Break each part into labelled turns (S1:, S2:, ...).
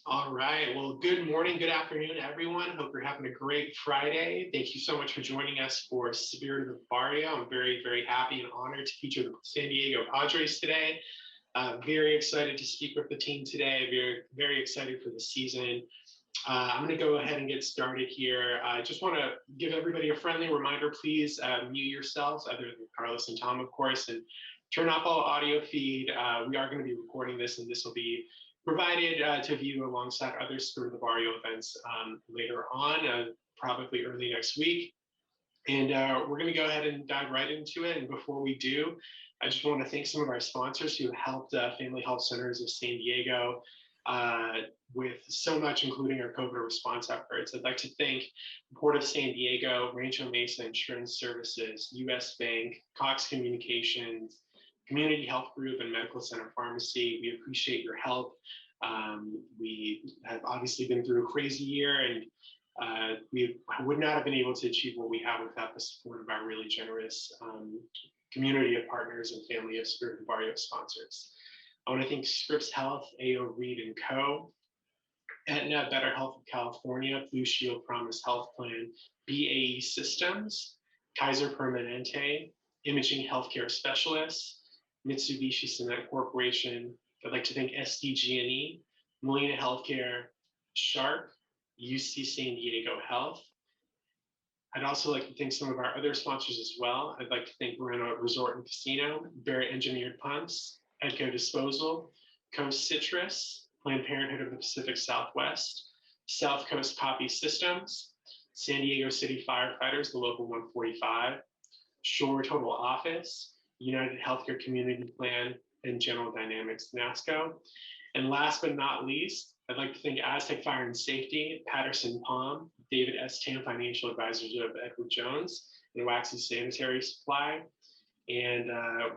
S1: All right. Well, good morning, good afternoon, everyone. Hope you're having a great Friday. Thank you so much for joining us for Spirit of the Barrio. I'm very, very happy and honored to feature the San Diego Padres today. Very excited to speak with the team today. Very, very excited for the season. I'm going to go ahead and get started here. I just want to give everybody a friendly reminder. Please mute yourselves, other than Carlos and Tom, of course, and turn off all audio feed. We are going to be recording this, and this will be provided to view alongside other Spirit of the Barrio events later on, probably early next week. And we're going to go ahead and dive right into it. And before we do, I just want to thank some of our sponsors who helped Family Health Centers of San Diego with so much, including our COVID response efforts. I'd like to thank the Port of San Diego, Rancho Mesa Insurance Services, US Bank, Cox Communications, Community Health Group, and Medical Center Pharmacy. We appreciate your help. We have obviously been through a crazy year, and we would not have been able to achieve what we have without the support of our really generous community of partners and family of Spirit of Barrio sponsors. I want to thank Scripps Health, AO Reed & Co., Aetna, Better Health of California, Blue Shield Promise Health Plan, BAE Systems, Kaiser Permanente, Imaging Healthcare Specialists, Mitsubishi Cement Corporation. I'd like to thank SDG&E, Molina Healthcare, Sharp, UC San Diego Health. I'd also like to thank some of our other sponsors as well. I'd like to thank Moreno Resort and Casino, Barrett Engineered Pumps, Edco Disposal, Coast Citrus, Planned Parenthood of the Pacific Southwest, South Coast Poppy Systems, San Diego City Firefighters, the Local 145, Shore Total Office, United Healthcare Community Plan, and General Dynamics NASCO. And last but not least, I'd like to thank Aztec Fire and Safety, Patterson Palm, David S. Tam Financial Advisors of Edward Jones, and Waxy Sanitary Supply. And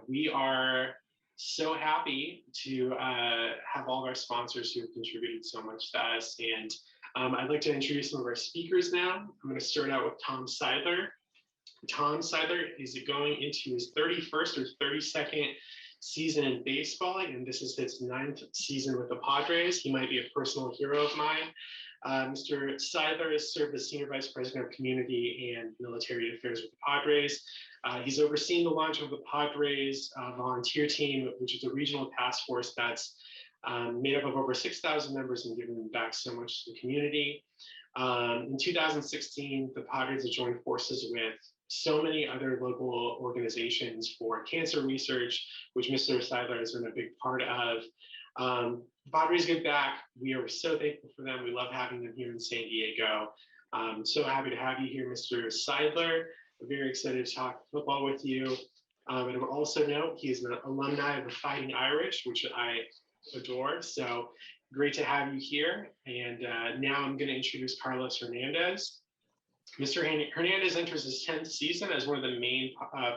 S1: we are so happy to have all of our sponsors who have contributed so much to us. And I'd like to introduce some of our speakers now. I'm going to start out with Tom Seidler. Tom Seidler is going into his 31st or 32nd season in baseball, and this is his 9th season with the Padres. He might be a personal hero of mine. Mr. Seidler has served as Senior Vice President of Community and Military Affairs with the Padres. He's overseen the launch of the Padres volunteer team, which is a regional task force that's made up of over 6,000 members and given back so much to the community. In 2016, the Padres have joined forces with so many other local organizations for cancer research, which Mr. Seidler has been a big part of. Padres Give Back, we are so thankful for them. We love having them here in San Diego. So happy to have you here, Mr. Seidler. We're very excited to talk football with you. And I would also note he is an alumni of the Fighting Irish, which I adore. So great to have you here. And now I'm going to introduce Carlos Hernandez. Mr. Hernandez enters his 10th season as one of the main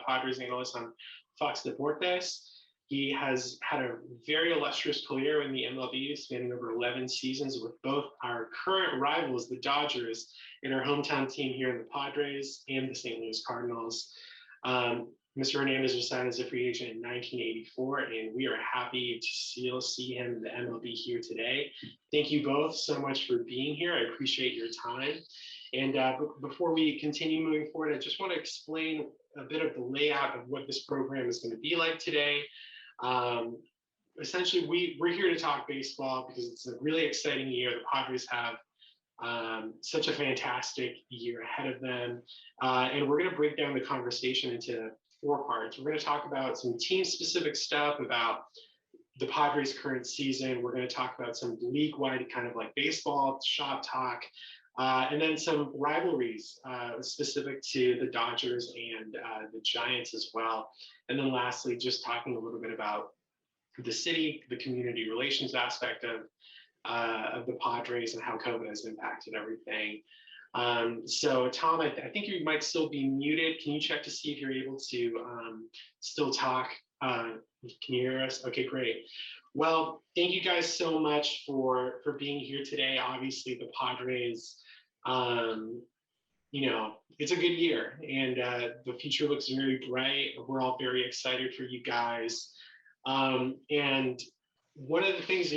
S1: Padres analysts on Fox Deportes. He has had a very illustrious career in the MLB, spanning over 11 seasons with both our current rivals, the Dodgers, and our hometown team here in the Padres and the St. Louis Cardinals. Mr. Hernandez was signed as a free agent in 1984, and we are happy to still see him in the MLB here today. Thank you both so much for being here. I appreciate your time. And before we continue moving forward, I just want to explain a bit of the layout of what this program is going to be like today. Essentially, we're here to talk baseball because it's a really exciting year. The Padres have such a fantastic year ahead of them. And we're going to break down the conversation into 4 parts. We're going to talk about some team-specific stuff about the Padres' current season. We're going to talk about some league-wide kind of like baseball shop talk. And then some rivalries specific to the Dodgers and the Giants as well. And then lastly, just talking a little bit about the city, the community relations aspect of the Padres and how COVID has impacted everything. So Tom, I think you might still be muted. Can you check to see if you're able to still talk? Can you hear us? Okay, great. Well, thank you guys so much for being here today. Obviously, the Padres, it's a good year, and the future looks very bright. We're all very excited for you guys. And one of the things,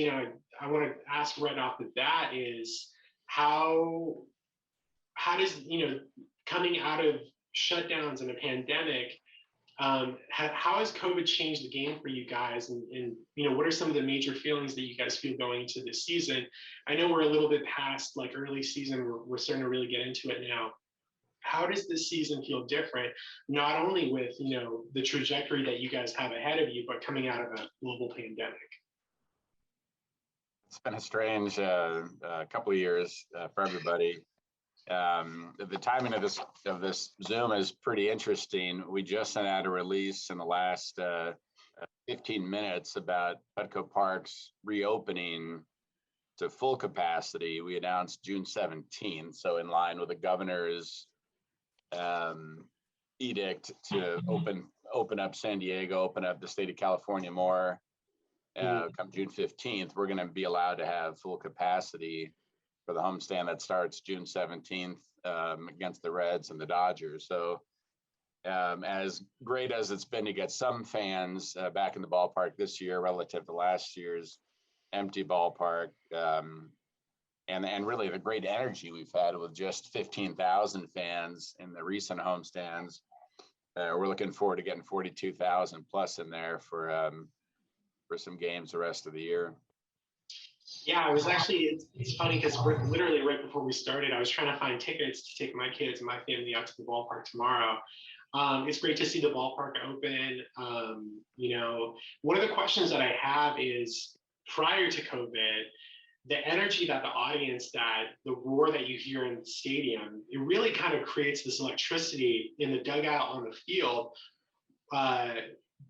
S1: I want to ask right off the bat is how does, coming out of shutdowns and a pandemic, how has COVID changed the game for you guys? And what are some of the major feelings that you guys feel going into this season? I know we're a little bit past like early season. We're starting to really get into it now. How does this season feel different, not only with, the trajectory that you guys have ahead of you, but coming out of a global pandemic?
S2: It's been a strange couple of years for everybody. The timing of this Zoom is pretty interesting. We just sent out a release in the last 15 minutes about Petco Park's reopening to full capacity. We announced June 17th, so in line with the governor's edict to open up San Diego, open up the state of California more. Come June 15th, we're going to be allowed to have full capacity for the homestand that starts June 17th against the Reds and the Dodgers. So as great as it's been to get some fans back in the ballpark this year relative to last year's empty ballpark, and really the great energy we've had with just 15,000 fans in the recent homestands, we're looking forward to getting 42,000 plus in there for some games the rest of the year.
S1: Yeah, I was actually, it's funny because literally right before we started, I was trying to find tickets to take my kids and my family out to the ballpark tomorrow. It's great to see the ballpark open. One of the questions that I have is, prior to COVID, the energy that the audience, the roar that you hear in the stadium, it really kind of creates this electricity in the dugout on the field.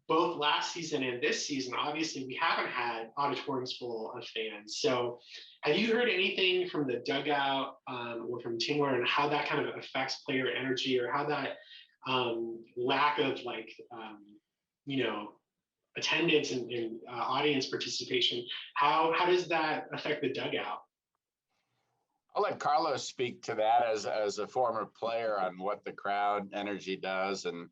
S1: Both last season and this season, obviously, we haven't had auditoriums full of fans. So have you heard anything from the dugout or from Tingler and how that kind of affects player energy, or how that lack of attendance and audience participation, how does that affect the dugout?
S2: I'll let Carlos speak to that as a former player on what the crowd energy does. And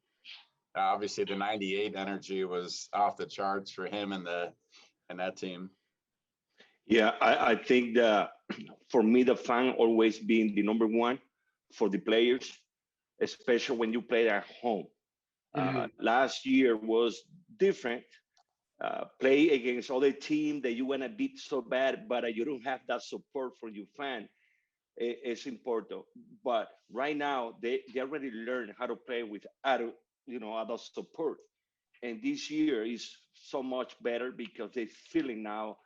S2: obviously the 98 energy was off the charts for him and that team.
S3: Yeah, I think that for me, the fan always being the number one for the players, especially when you play at home. Last year was different. Play against other team that you want to beat so bad, but you don't have that support from your fan. It's important. But right now, they already learned how to play with other support. And this year is so much better because they're feeling now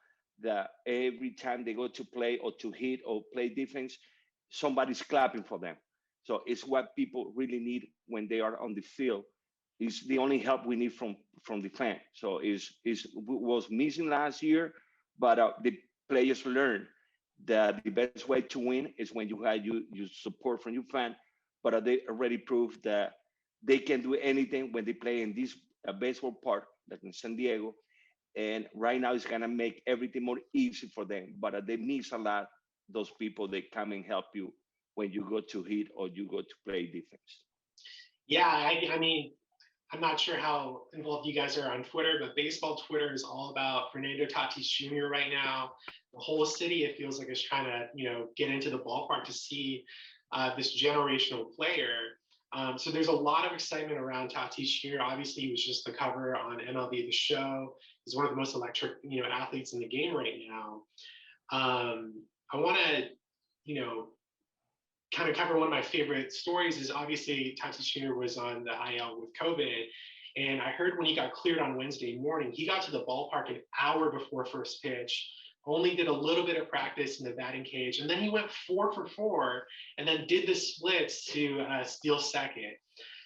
S3: that every time they go to play or to hit or play defense, somebody's clapping for them. So it's what people really need when they are on the field. It's the only help we need from the fan. So it was missing last year, but the players learned that the best way to win is when you have you support from your fan. But they already proved that they can do anything when they play in this baseball park, like in San Diego. And right now it's gonna make everything more easy for them. But they miss a lot those people that come and help you when you go to hit or you go to play defense.
S1: Yeah, I mean, I'm not sure how involved you guys are on Twitter, but baseball Twitter is all about Fernando Tatis Jr. right now. The whole city, it feels like, is trying to, get into the ballpark to see this generational player. So there's a lot of excitement around Tatis Jr. Obviously, he was just the cover on MLB The Show. He's one of the most electric, athletes in the game right now. I want to, kind of cover one of my favorite stories. Is obviously Tatis Jr. was on the IL with COVID. And I heard when he got cleared on Wednesday morning, he got to the ballpark an hour before first pitch, only did a little bit of practice in the batting cage, and then he went 4 for 4 and then did the splits to steal second.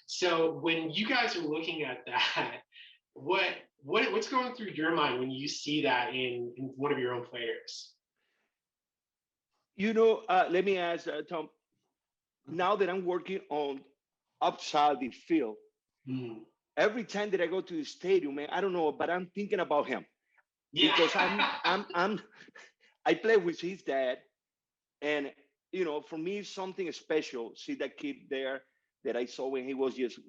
S1: So when you guys are looking at that, what's going through your mind when you see that in one of your own players?
S3: Let me ask Tom. Now that I'm working on outside the field, every time that I go to the stadium, man, I don't know, but I'm thinking about him. Yeah. Because I play with his dad, and for me, it's something special. See that kid there that I saw when he was just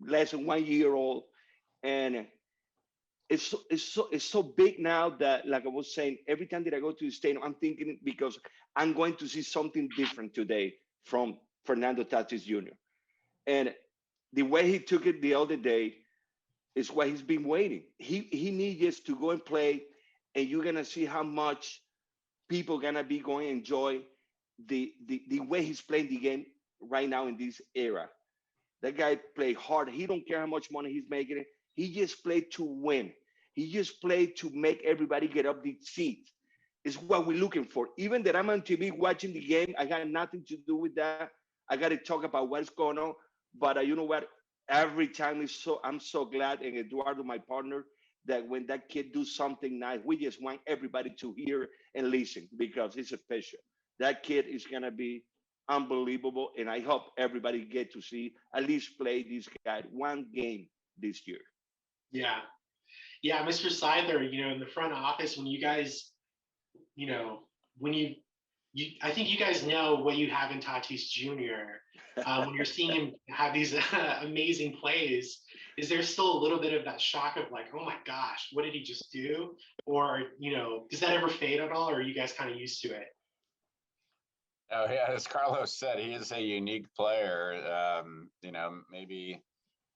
S3: less than 1 year old, and it's so big now that, like I was saying, every time that I go to the stadium, I'm thinking, because I'm going to see something different today from Fernando Tatis Jr. And the way he took it the other day is what he's been waiting. He needs just to go and play, and you're gonna see how much people gonna be going to enjoy the way he's playing the game right now in this era. That guy played hard. He don't care how much money he's making it. He just played to win. He just played to make everybody get up the seat. It's what we're looking for. Even that I'm on TV watching the game, I got nothing to do with that. I got to talk about what's going on. But you know what? Every time I'm so glad, and Eduardo, my partner, that when that kid do something nice, we just want everybody to hear and listen, because it's special. That kid is gonna be unbelievable, and I hope everybody get to see at least play this guy one game this year.
S1: Yeah. Yeah, Mr. Seidler, in the front office, when you guys, you know, when I think you guys know what you have in Tatis Jr. When you're seeing him have these amazing plays, is there still a little bit of that shock of like, oh my gosh, what did he just do? Or, does that ever fade at all? Or are you guys kind of used to it?
S2: Oh yeah, as Carlos said, he is a unique player. Maybe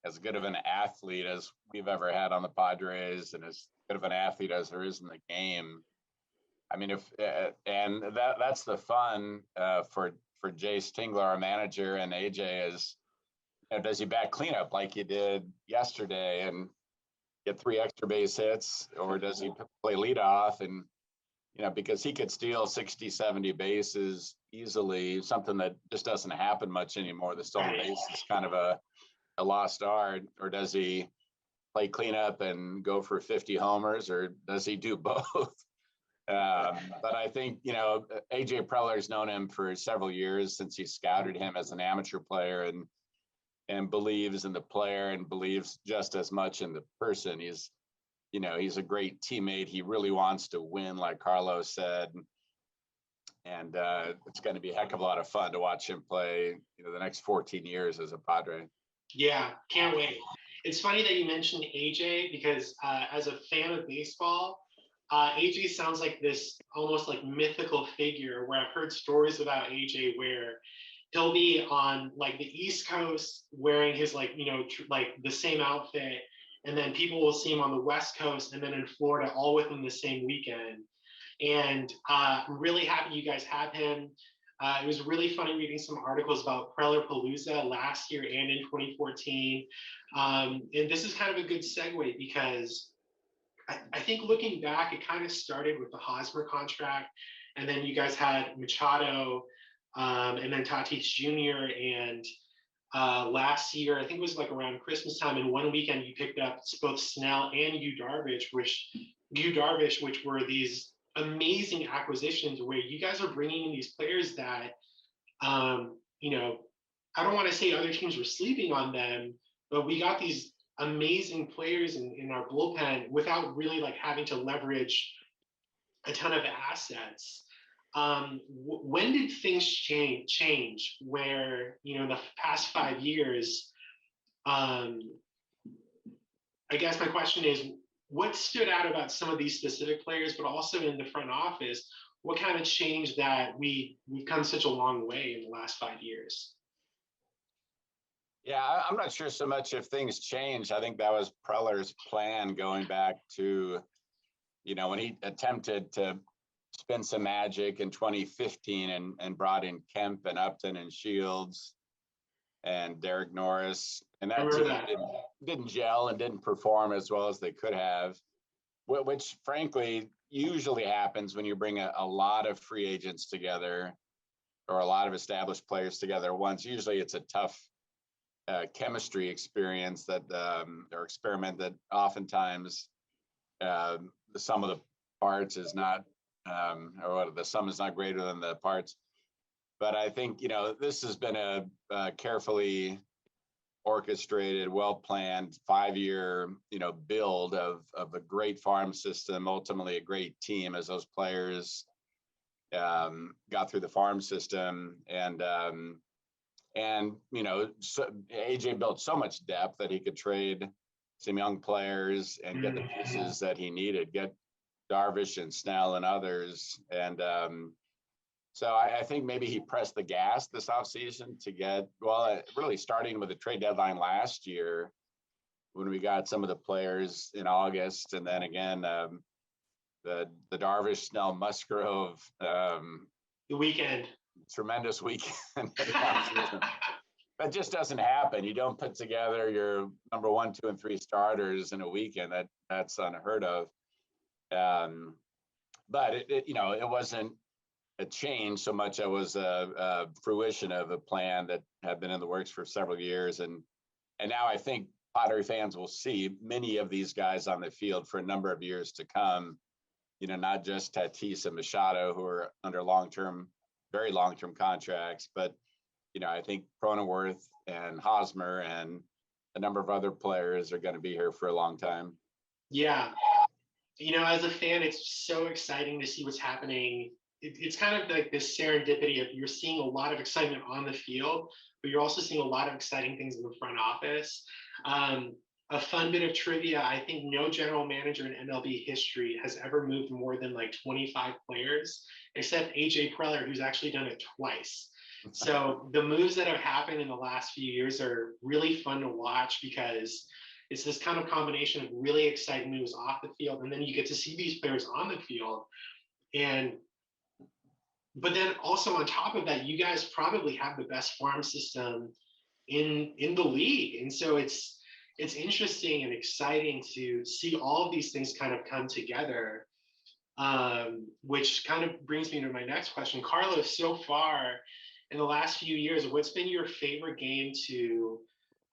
S2: as good of an athlete as we've ever had on the Padres, and as good of an athlete as there is in the game. I mean, and that's the fun for Jay Stingler, our manager, and AJ is, does he back cleanup like he did yesterday and get 3 extra base hits, or does he play leadoff? And because he could steal 60, 70 bases easily, something that just doesn't happen much anymore. The stolen base is kind of a lost art. Or does he play cleanup and go for 50 homers, or does he do both? But I think, AJ Preller's known him for several years, since he scouted him as an amateur player, and believes in the player and believes just as much in the person. He's a great teammate. He really wants to win, like Carlos said. And it's going to be a heck of a lot of fun to watch him play, the next 14 years as a Padre.
S1: Yeah, can't wait. It's funny that you mentioned AJ, because as a fan of baseball, AJ sounds like this almost like mythical figure, where I've heard stories about AJ where he'll be on like the East Coast wearing his like the same outfit, and then people will see him on the West Coast and then in Florida, all within the same weekend. And I'm really happy you guys have him. It was really funny reading some articles about Preller Palooza last year and in 2014. And this is kind of a good segue, because I think looking back, it kind of started with the Hosmer contract, and then you guys had Machado, and then Tatis Jr. And last year, I think it was like around Christmas time, and one weekend you picked up both Snell and Darvish, which were these amazing acquisitions, where you guys are bringing in these players that, I don't want to say other teams were sleeping on them, but we got these amazing players in our bullpen without really like having to leverage a ton of assets. When did things change where, the past 5 years, I guess my question is, what stood out about some of these specific players, but also in the front office, what kind of changed that we've come such a long way in the last 5 years?
S2: Yeah, I'm not sure so much if things changed. I think that was Preller's plan going back to, when he attempted to spin some magic in 2015 and brought in Kemp and Upton and Shields and Derek Norris. And that team didn't gel and didn't perform as well as they could have, which frankly usually happens when you bring a lot of free agents together, or a lot of established players together once. Usually it's a tough chemistry experience or experiment that oftentimes the sum of the parts is not, or the sum is not greater than the parts. But I think, this has been a carefully orchestrated, well-planned 5-year, build of a great farm system, ultimately a great team, as those players got through the farm system. And so AJ built so much depth that he could trade some young players and get the pieces that he needed, get Darvish and Snell and others. And so I think maybe he pressed the gas this offseason to get, well, really starting with the trade deadline last year when we got some of the players in August, and then again, the Darvish, Snell, Musgrove,
S1: the weekend.
S2: Tremendous weekend. That just doesn't happen. You don't put together your number 1, 2, and 3 starters in a weekend. That's unheard of. But it wasn't a change so much. It was a fruition of a plan that had been in the works for several years, and now I think Padre fans will see many of these guys on the field for a number of years to come. Not just Tatis and Machado, who are under very long-term contracts, but I think Cronenworth and Hosmer and a number of other players are going to be here for a long time.
S1: Yeah. As a fan, it's so exciting to see what's happening. It's kind of like this serendipity of you're seeing a lot of excitement on the field, but you're also seeing a lot of exciting things in the front office. A fun bit of trivia, I think no general manager in MLB history has ever moved more than like 25 players, except AJ Preller, who's actually done it twice. So the moves that have happened in the last few years are really fun to watch because it's this kind of combination of really exciting moves off the field, and then you get to see these players on the field. But then also on top of that, you guys probably have the best farm system in the league. And so it's interesting and exciting to see all of these things kind of come together, which kind of brings me to my next question. Carlos, so far in the last few years, what's been your favorite game to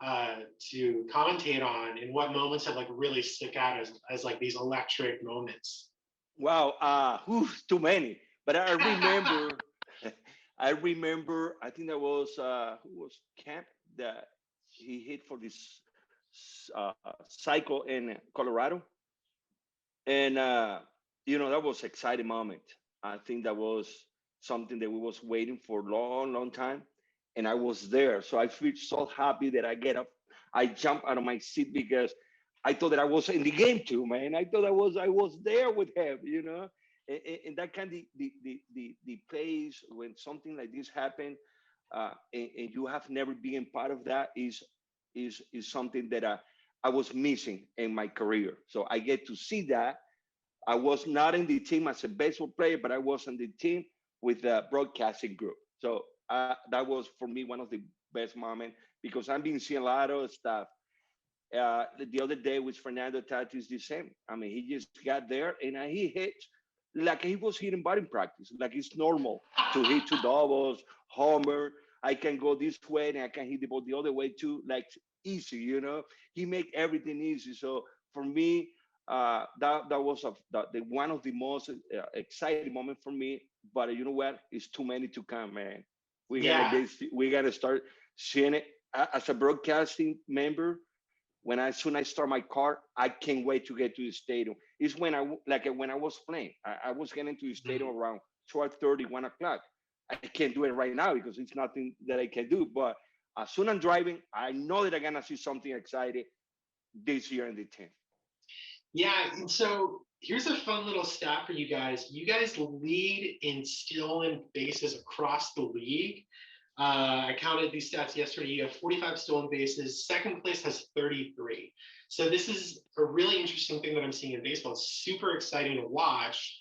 S1: commentate on, and what moments have like really stuck out as like these electric moments?
S3: Wow, too many. But I remember, I think that was who was Camp that he hit for this cycle in Colorado, and that was exciting moment. I think that was something that we was waiting for a long, long time, and I was there. So I feel so happy that I get up, I jump out of my seat because I thought that I was in the game too, man. I thought I was there with him, and that kind of the place when something like this happened, and you have never been part of that is something that I was missing in my career. So I get to see that. I was not in the team as a baseball player, but I was on the team with the broadcasting group. So that was for me one of the best moments because I've been seeing a lot of stuff. The other day with Fernando Tatis, the same. I mean, he just got there and he hit like he was hitting batting practice, like it's normal to hit 2 doubles, homer. I can go this way and I can hit the ball the other way too, like easy, He make everything easy. So for me, that was the one of the most exciting moments for me. But you know what? It's too many to come, man. We gotta start seeing it as a broadcasting member. As soon as I start my car, I can't wait to get to the stadium. It's when I was playing. I was getting to the stadium around 12:30, 1 o'clock. I can't do it right now because it's nothing that I can do. But as soon as I'm driving, I know that I'm gonna see something exciting this year in the team.
S1: Yeah, and so here's a fun little stat for you guys. You guys lead in stolen bases across the league. I counted these stats yesterday. You have 45 stolen bases. Second place has 33. So this is a really interesting thing that I'm seeing in baseball. It's super exciting to watch.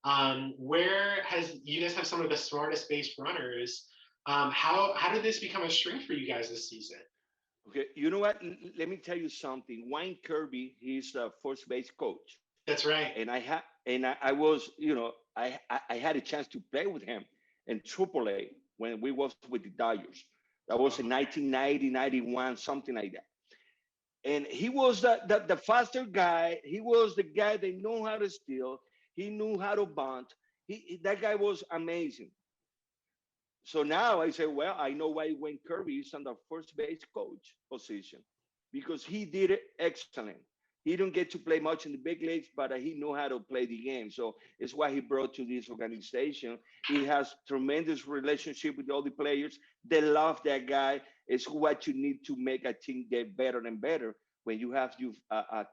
S1: You guys have some of the smartest base runners. How did this become a strength for you guys this season?
S3: Okay, you know what? Let me tell you something. Wayne Kirby, he's a first base coach.
S1: That's right.
S3: And I was, I had a chance to play with him in AAA when we was with the Dodgers. That was in 1990, 91, something like that. And he was the faster guy. He was the guy that knew how to steal. He knew how to bunt. That guy was amazing. So now I say, well, I know why Wayne Kirby is on the first base coach position because he did it excellent. He didn't get to play much in the big leagues, but he knew how to play the game. So it's what he brought to this organization. He has tremendous relationship with all the players. They love that guy. It's what you need to make a team get better and better. when you have you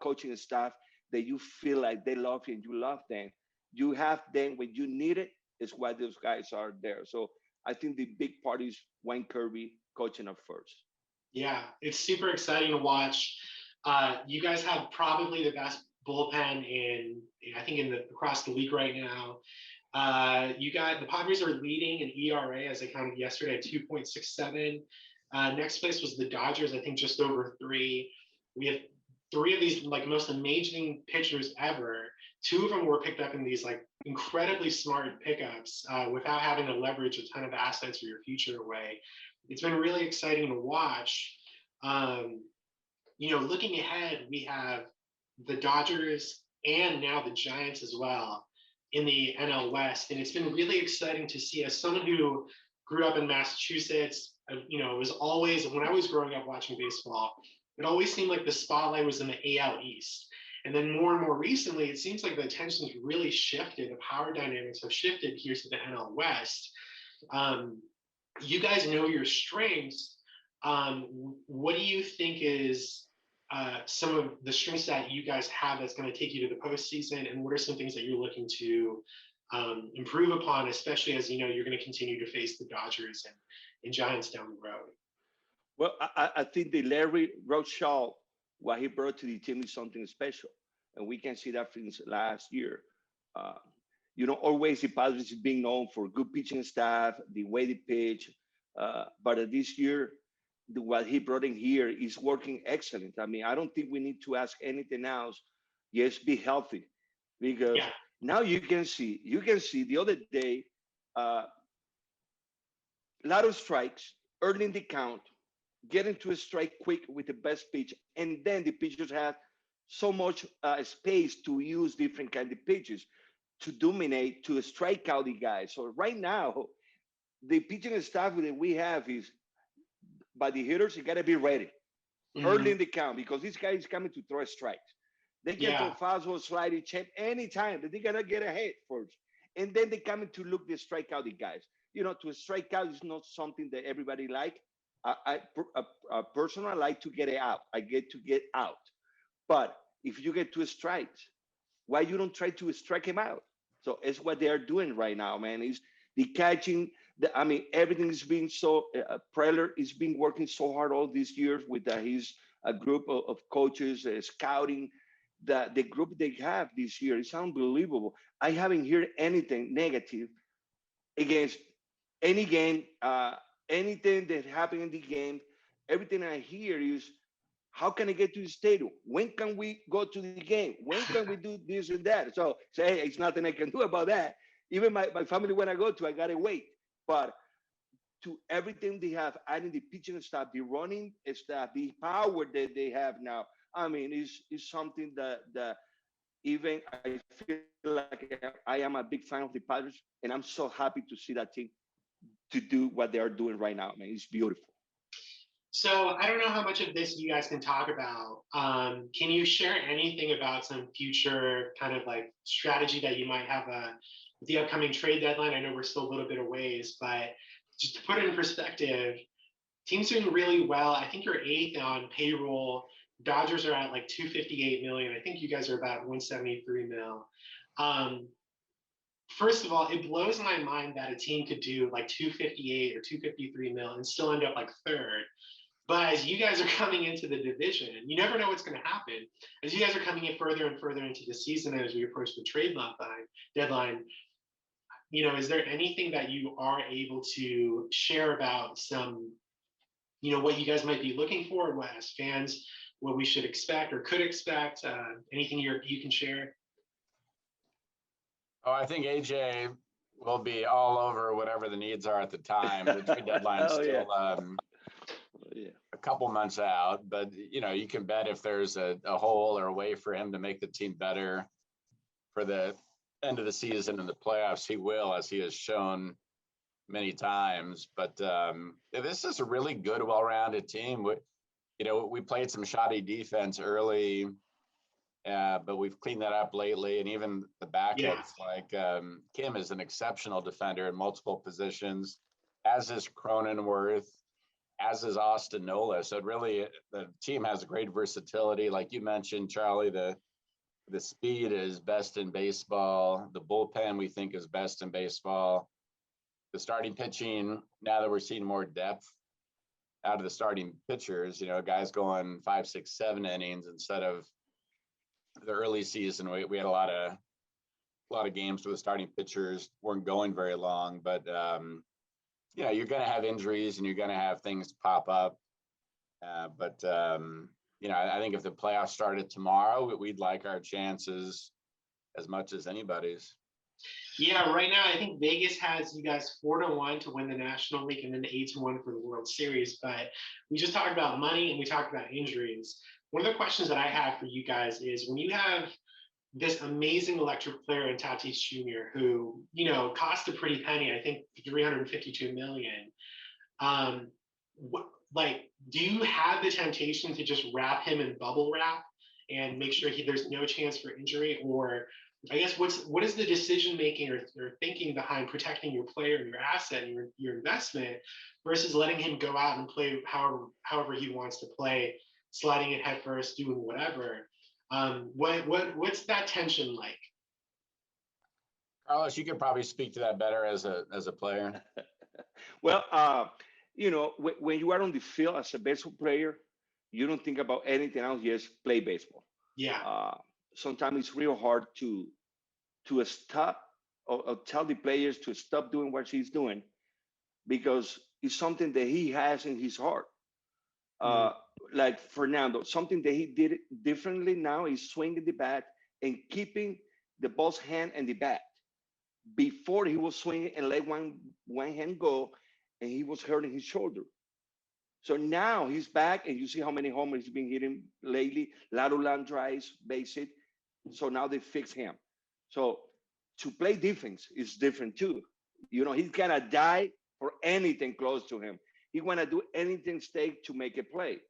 S3: coaching staff that you feel like they love you and you love them. You have them when you need it. Is why those guys are there. So I think the big part is Wayne Kirby coaching up first.
S1: Yeah, it's super exciting to watch. You guys have probably the best bullpen I think, across the league right now. The Padres are leading in ERA as I counted yesterday at 2.67. Next place was the Dodgers, I think just over 3. We have 3 of these like most amazing pitchers ever. 2 of them were picked up in these like incredibly smart pickups without having to leverage a ton of assets for your future away. It's been really exciting to watch. Looking ahead, we have the Dodgers and now the Giants as well in the NL West. And it's been really exciting to see, as someone who grew up in Massachusetts, it was always, when I was growing up watching baseball, it always seemed like the spotlight was in the AL East. And then more and more recently, it seems like the attention's really shifted, the power dynamics have shifted here to the NL West. You guys know your strengths. What do you think is some of the strengths that you guys have that's going to take you to the postseason, and what are some things that you're looking to improve upon, especially as you're going to continue to face the Dodgers and Giants down the road?
S3: Well, I think the Larry Rothschild, what he brought to the team is something special, and we can see that since last year. Always the Padres is being known for good pitching staff, the way they pitch, but this year, what he brought in here is working excellent. I mean, I don't think we need to ask anything else. Yes, be healthy, because now you can see the other day, a lot of strikes early in the count, getting to a strike quick with the best pitch, and then the pitchers have so much space to use different kind of pitches to dominate, to strike out the guys. So right now, the pitching staff that we have is, by the hitters, you got to be ready early in the count, because this guy is coming to throw strikes. They can throw fastball, sliding, change anytime, but they got to get ahead first. And then they come in to look to strike out the guys. To strike out is not something that everybody like. I personally like to get it out. I get to get out. But if you get 2 strikes, why you don't try to strike him out? So it's what they are doing right now, man. Is the catching. Everything is being so. Preller is been working so hard all these years with his group of coaches, scouting. The group they have this year is unbelievable. I haven't heard anything negative against any game, anything that happened in the game. Everything I hear is, how can I get to the stadium? When can we go to the game? When can we do this and that? So say, hey, it's nothing I can do about that. Even my family, when I go to, I got to wait. But to everything they have, adding the pitching staff, the running staff, the power that they have now, is something that even I feel like I am a big fan of the Padres, and I'm so happy to see that team to do what they are doing right now, man. It's beautiful.
S1: So I don't know how much of this you guys can talk about. Can you share anything about some future kind of like strategy that you might have with the upcoming trade deadline? I know we're still a little bit of ways, but just to put it in perspective, teams doing really well. I think you're 8th on payroll. Dodgers are at like 258 million. I think you guys are about 173 mil. First of all, it blows my mind that a team could do like 258 or 253 mil and still end up like 3rd. But as you guys are coming into the division, you never know what's going to happen. As you guys are coming in further and further into the season, as we approach the trade deadline, is there anything that you are able to share about some, what you guys might be looking for, what as fans, what we should expect or could expect? Anything you can share?
S2: Oh, I think AJ will be all over whatever the needs are at the time. The trade deadline is still a couple months out, but you can bet if there's a hole or a way for him to make the team better for the end of the season and the playoffs, he will, as he has shown many times. But this is a really good, well-rounded team. We played some shoddy defense early, but we've cleaned that up lately. And even the backups, like Kim is an exceptional defender in multiple positions, as is Cronenworth, as is Austin Nola. So it really, the team has great versatility. Like you mentioned, Charlie, the speed is best in baseball. The bullpen we think is best in baseball. The starting pitching, now that we're seeing more depth out of the starting pitchers, guys going 5, 6, 7 innings instead of the early season. We had a lot of games where the starting pitchers weren't going very long, but you're going to have injuries and you're going to have things pop up. I think if the playoffs started tomorrow, we'd like our chances as much as anybody's.
S1: Yeah, right now I think Vegas has you guys 4-1 to win the National League and then 8-1 for the World Series. But we just talked about money and we talked about injuries. One of the questions that I have for you guys is when you have this amazing electric player in Tatis Jr., who, cost a pretty penny, I think $352 million. Do you have the temptation to just wrap him in bubble wrap and make sure there's no chance for injury? Or I guess what is the decision making or thinking behind protecting your player and your asset and your investment versus letting him go out and play however he wants to play, sliding it head first, doing whatever? What's that tension like?
S2: Carlos, you could probably speak to that better as a player.
S3: Well, when you are on the field as a baseball player, you don't think about anything else, just play baseball.
S1: Yeah.
S3: Sometimes it's real hard to stop or tell the players to stop doing what he's doing because it's something that he has in his heart. Like Fernando, something that he did differently now is swinging the bat and keeping the ball's hand and the bat. Before he was swinging and let one hand go, and he was hurting his shoulder. So now he's back, and you see how many homers he's been hitting lately. Lot of line drives, base hit. So now they fix him. So to play defense is different too. He's gonna die for anything close to him. He wanna do anything stake to make a play.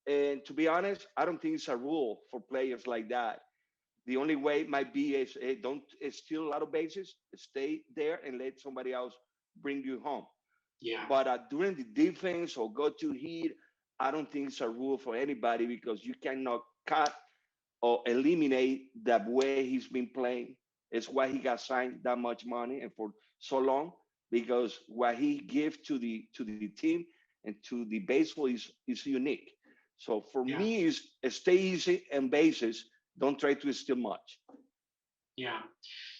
S3: And to be honest, I don't think it's a rule for players like that. The only way might be is don't steal a lot of bases, stay there and let somebody else bring you home.
S1: Yeah.
S3: But during the defense or go to hit, I don't think it's a rule for anybody because you cannot cut or eliminate the way he's been playing. It's why he got signed that much money and for so long, because what he gives to the team and to the baseball is unique. So for me, is stay easy and bases. Don't try to steal much.
S1: Yeah.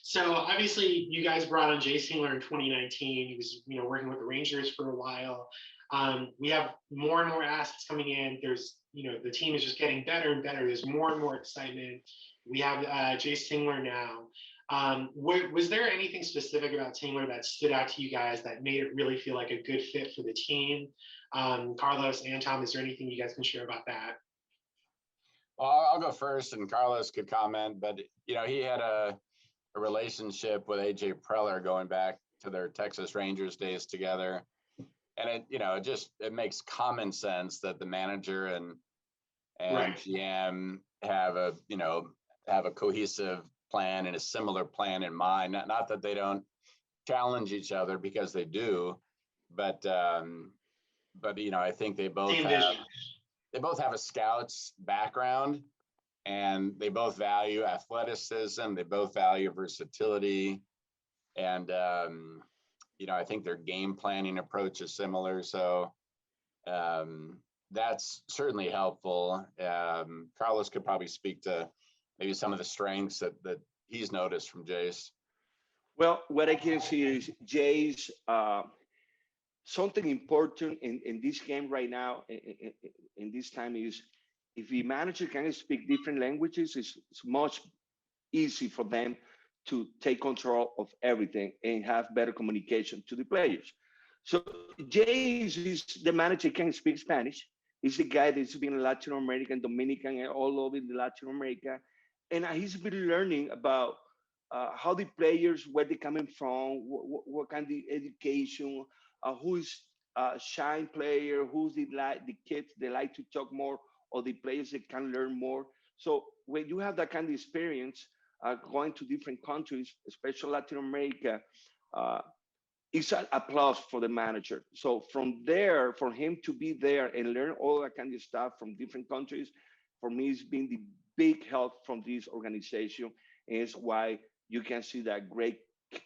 S1: So obviously you guys brought on Jay Seidler in 2019. He was, working with the Rangers for a while. We have more and more assets coming in. There's, the team is just getting better and better. There's more and more excitement. We have Jay Seidler now. Was there anything specific about Seidler that stood out to you guys that made it really feel like a good fit for the team? Carlos and Tom, is there anything you guys can share about that?
S2: Well, I'll go first and Carlos could comment, but he had a relationship with AJ Preller going back to their Texas Rangers days together. And it makes common sense that the manager and
S1: Right.
S2: GM have a cohesive plan and a similar plan in mind. Not that they don't challenge each other, because they do, but I think they both have a scouts background, and they both value athleticism. They both value versatility, and I think their game planning approach is similar. So that's certainly helpful. Carlos could probably speak to maybe some of the strengths that he's noticed from Jace.
S3: Well, what I can see is Jace. Something important in this game right now, in this time, is if the manager can speak different languages, it's much easy for them to take control of everything and have better communication to the players. So James is the manager can speak Spanish. He's the guy that's been in Latin America and Dominican and all over in Latin America. And he's been learning about how the players, where they're coming from, what kind of education, who's shine player, who's the kids they like to talk more, or the players that can learn more. So when you have that kind of experience going to different countries, especially Latin America, it's an applause for the manager. So from there, for him to be there and learn all that kind of stuff from different countries, for me, it's been the big help from this organization. And it's why you can see that great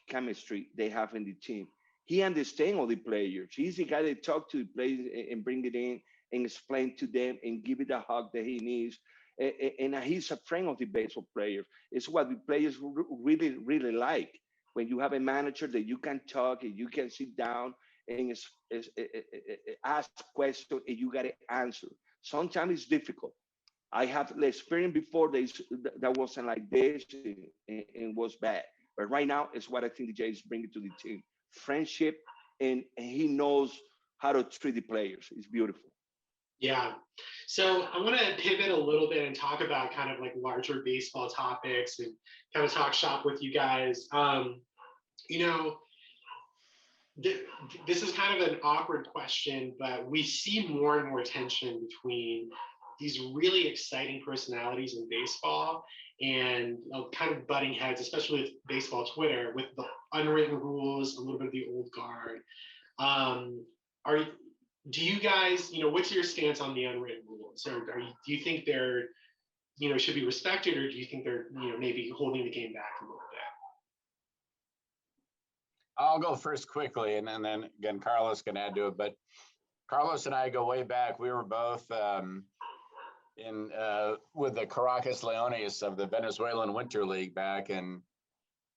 S3: chemistry they have in the team. He understands all the players. He's the guy that talk to the players and bring it in and explain to them and give it the hug that he needs. And he's a friend of the baseball players. It's what the players really, really like. When you have a manager that you can talk and you can sit down and ask questions and you got to answer. Sometimes it's difficult. I have the experience before that wasn't like this and was bad. But right now, it's what I think the Jays bring to the team: friendship, and he knows how to treat the players. It's beautiful.
S1: Yeah. So I want to pivot a little bit and talk about kind of like larger baseball topics and kind of talk shop with you guys. You know, this is kind of an awkward question, but we see more and more tension between these really exciting personalities in baseball and kind of butting heads, especially with baseball Twitter, with the unwritten rules, a little bit of the old guard. Are do you guys, what's your stance on the unwritten rules? Or do you think they're, should be respected, or do you think they're, maybe holding the game back a little bit?
S2: I'll go first quickly, and then again, Carlos can add to it. But Carlos and I go way back. We were both in with the Caracas Leones of the Venezuelan Winter League back in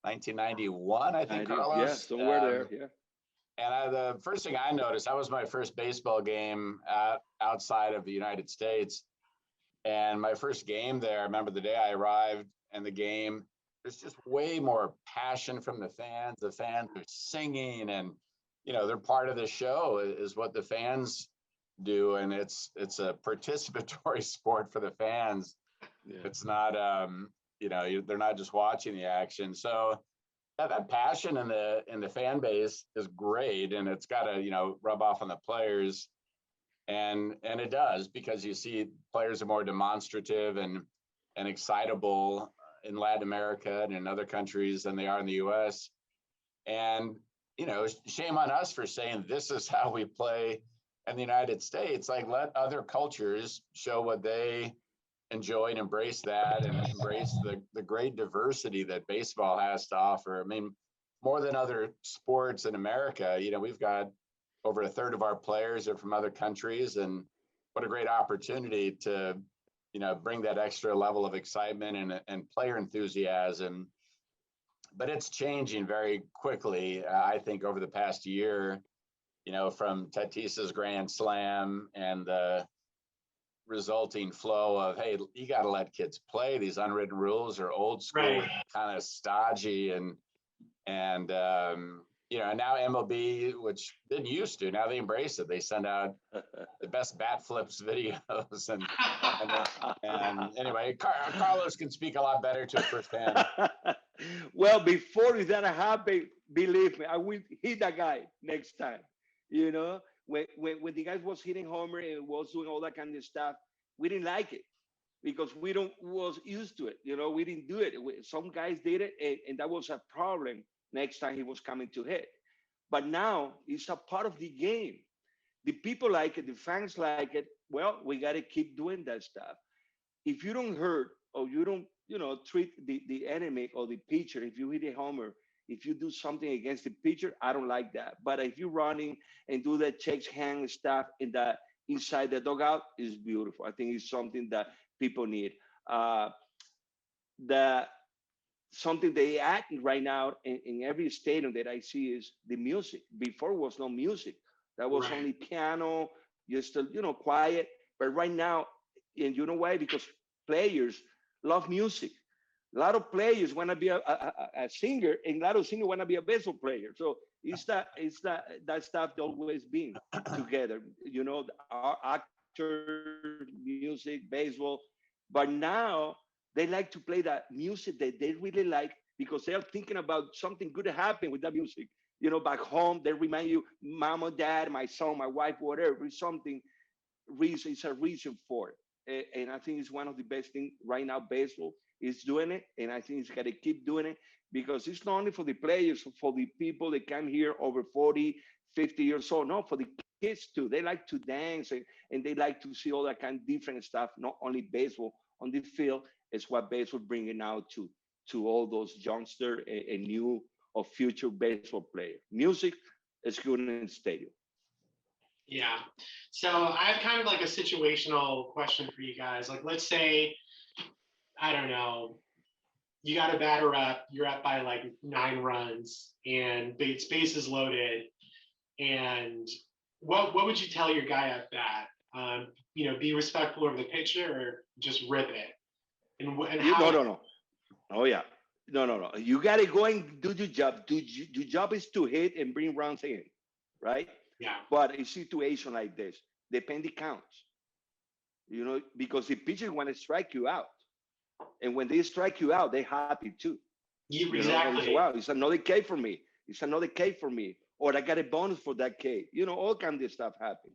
S2: 1991, I think, Carlos.
S3: Yeah, somewhere there, yeah.
S2: And the first thing I noticed, that was my first baseball game outside of the United States. And my first game there, I remember the day I arrived and the game, there's just way more passion from the fans. The fans are singing and, they're part of the show is what the fans do. And it's a participatory sport for the fans. Yeah. It's not, they're not just watching the action. So that passion in the fan base is great, and it's got to rub off on the players, and it does, because you see players are more demonstrative and excitable in Latin America and in other countries than they are in the U.S. And shame on us for saying this is how we play in the United States. Like, let other cultures show what they enjoy and embrace that, and embrace the great diversity that baseball has to offer. I mean, more than other sports in America, we've got over a third of our players are from other countries, and what a great opportunity to, bring that extra level of excitement and player enthusiasm. But it's changing very quickly, I think, over the past year, from Tatis's Grand Slam and the resulting flow of, hey, you got to let kids play. These unwritten rules are old school, right, kind of stodgy, and now MLB, which didn't used to, now they embrace it. They send out the best bat flips videos, and anyway, Carlos can speak a lot better to it firsthand.
S3: Well, before that happened, believe me, I will hit that guy next time. When the guys was hitting homer and was doing all that kind of stuff, we didn't like it because we was used to it. We didn't do it. Some guys did it, and that was a problem next time he was coming to hit. But now it's a part of the game. The people like it, the fans like it. Well, we got to keep doing that stuff. If you don't hurt or you don't, treat the enemy or the pitcher, if you hit a homer, if you do something against the pitcher, I don't like that. But if you're running and do that checks hand stuff in the inside the dugout, is beautiful. I think it's something that people need. Something they act right now in every stadium that I see is the music. Before was no music. That was only piano, just quiet. But right now, and you know why? Because players love music. A lot of players want to be a singer, and a lot of singers want to be a baseball player. So that stuff always been together. Our actor, music, baseball. But now they like to play that music that they really like because they're thinking about something good to happen with that music. Back home, they remind you, mom or dad, my son, my wife, whatever. It's a reason for it. And I think it's one of the best things right now, baseball is doing it, and I think it's got to keep doing it because it's not only for the players, for the people that come here over 40, 50 years old. No, for the kids too. They like to dance and they like to see all that kind of different stuff. Not only baseball on the field, it's what baseball bringing out to all those youngsters and new or future baseball players. Music is good in the stadium.
S1: Yeah. So I have kind of like a situational question for you guys. Like, let's say, I don't know, you got a batter up, you're up by like 9 runs, and base is loaded. And what would you tell your guy at bat? Be respectful of the pitcher, or just rip it. And how?
S3: No. Oh yeah. No. You got to go and do your job. Your job is to hit and bring runs in, right?
S1: Yeah.
S3: But a situation like this, depend the counts. Because the pitcher want to strike you out, and when they strike you out, they're happy too.
S1: Exactly.
S3: Wow, it's another K for me. It's another K for me, or I got a bonus for that K. All kind of stuff happen.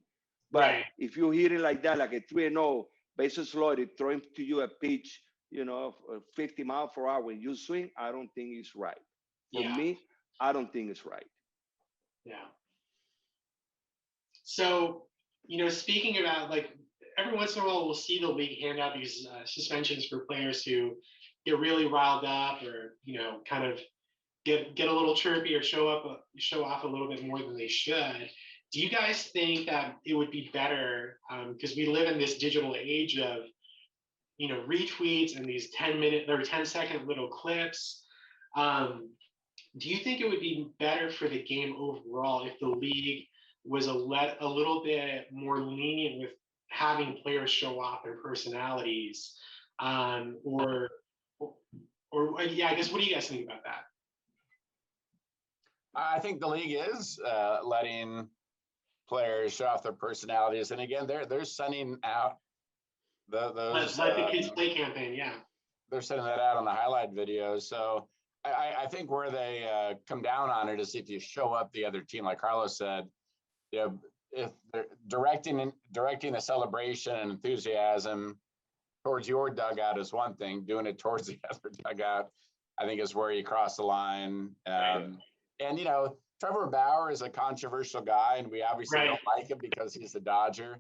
S3: But
S1: Right.
S3: if you hit it like that, like a 3-0, bases loaded, throwing to you a pitch, 50 miles per hour, when you swing, I don't think it's right. For me, I don't think it's right.
S1: Yeah. So, speaking about, like, every once in a while we'll see the league hand out these suspensions for players who get really riled up, or kind of get a little chirpy, or show off a little bit more than they should. Do you guys think that it would be better, because we live in this digital age of retweets and these 10-minute or 10-second little clips? Do you think it would be better for the game overall if the league was a little bit more lenient with having players show off their personalities, or I guess, what do you guys think about that?
S2: I think the league is letting players show off their personalities, and again, they're sending out those
S1: Let the kids play campaign. Yeah,
S2: they're sending that out on the highlight videos. So I think where they come down on it is if you show up the other team, like Carlos said, if they're directing the celebration and enthusiasm towards your dugout is one thing. Doing it towards the other dugout, I think, is where you cross the line. And Trevor Bauer is a controversial guy, and we obviously don't like him because he's a Dodger.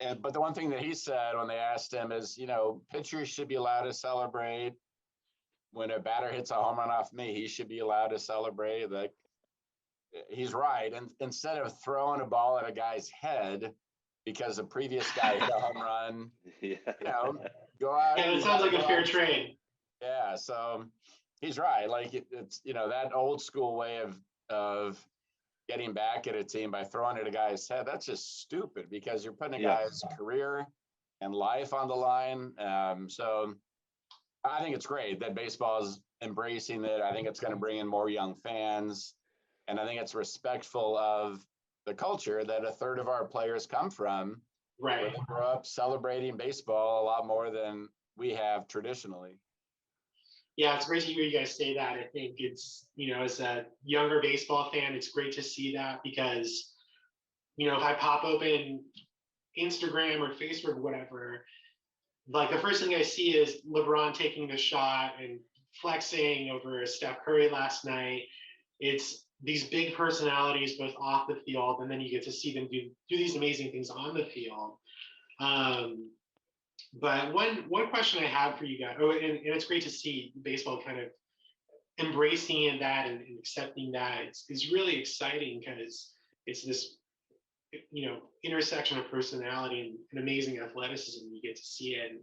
S2: But the one thing that he said when they asked him is, pitchers should be allowed to celebrate. When a batter hits a home run off me, he should be allowed to celebrate. Like, he's right. And instead of throwing a ball at a guy's head because the previous guy hit a home run, go out.
S1: Yeah, it sounds like a fair trade.
S2: Yeah, so he's right. Like, it's that old school way of getting back at a team by throwing at a guy's head. That's just stupid, because you're putting a guy's career and life on the line. So I think it's great that baseball is embracing it. I think it's going to bring in more young fans, and I think it's respectful of the culture that a third of our players come from.
S1: Right.
S2: Where they grew up celebrating baseball a lot more than we have traditionally.
S1: Yeah, it's great to hear you guys say that. I think it's, as a younger baseball fan, it's great to see that, because, if I pop open Instagram or Facebook or whatever, like, the first thing I see is LeBron taking the shot and flexing over Steph Curry last night. It's these big personalities both off the field, and then you get to see them do these amazing things on the field. But one question I have for you guys, and it's great to see baseball kind of embracing that and accepting that. It's really exciting, because it's this intersection of personality and amazing athleticism. You get to see it, and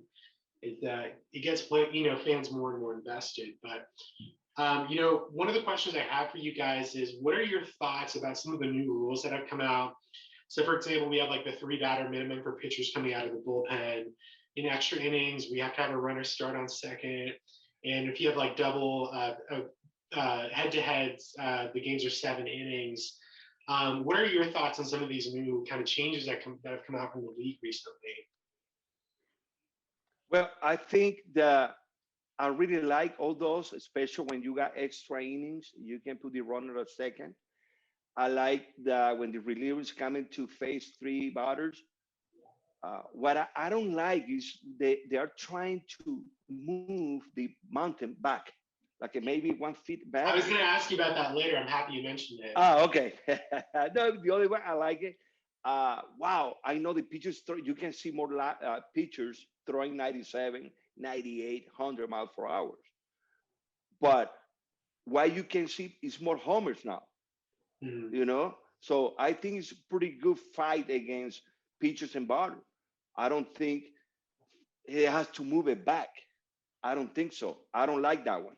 S1: it gets fans more and more invested. But one of the questions I have for you guys is, what are your thoughts about some of the new rules that have come out? So, for example, we have like the 3-batter minimum for pitchers coming out of the bullpen. In extra innings, we have to have a runner start on second. And if you have like double head-to-heads, the games are 7 innings. What are your thoughts on some of these new kind of changes that have come out from the league recently?
S3: Well, I think that I really like all those, especially when you got extra innings, you can put the runner at second. I like that when the relievers come in to face 3 batters. What I don't like is they are trying to move the mountain back, like maybe 1 feet back.
S1: I was going to ask you about that later. I'm happy you mentioned it.
S3: Ah, okay. No, the other one I like it. Wow, I know the pitchers throw. You can see more pitchers throwing 97, 98, 100 miles per hour. But what you can see is more homers now.
S1: Mhm.
S3: You know, so I think it's a pretty good fight against pitchers and batter. I don't think he has to move it back. I don't think so. I don't like that one.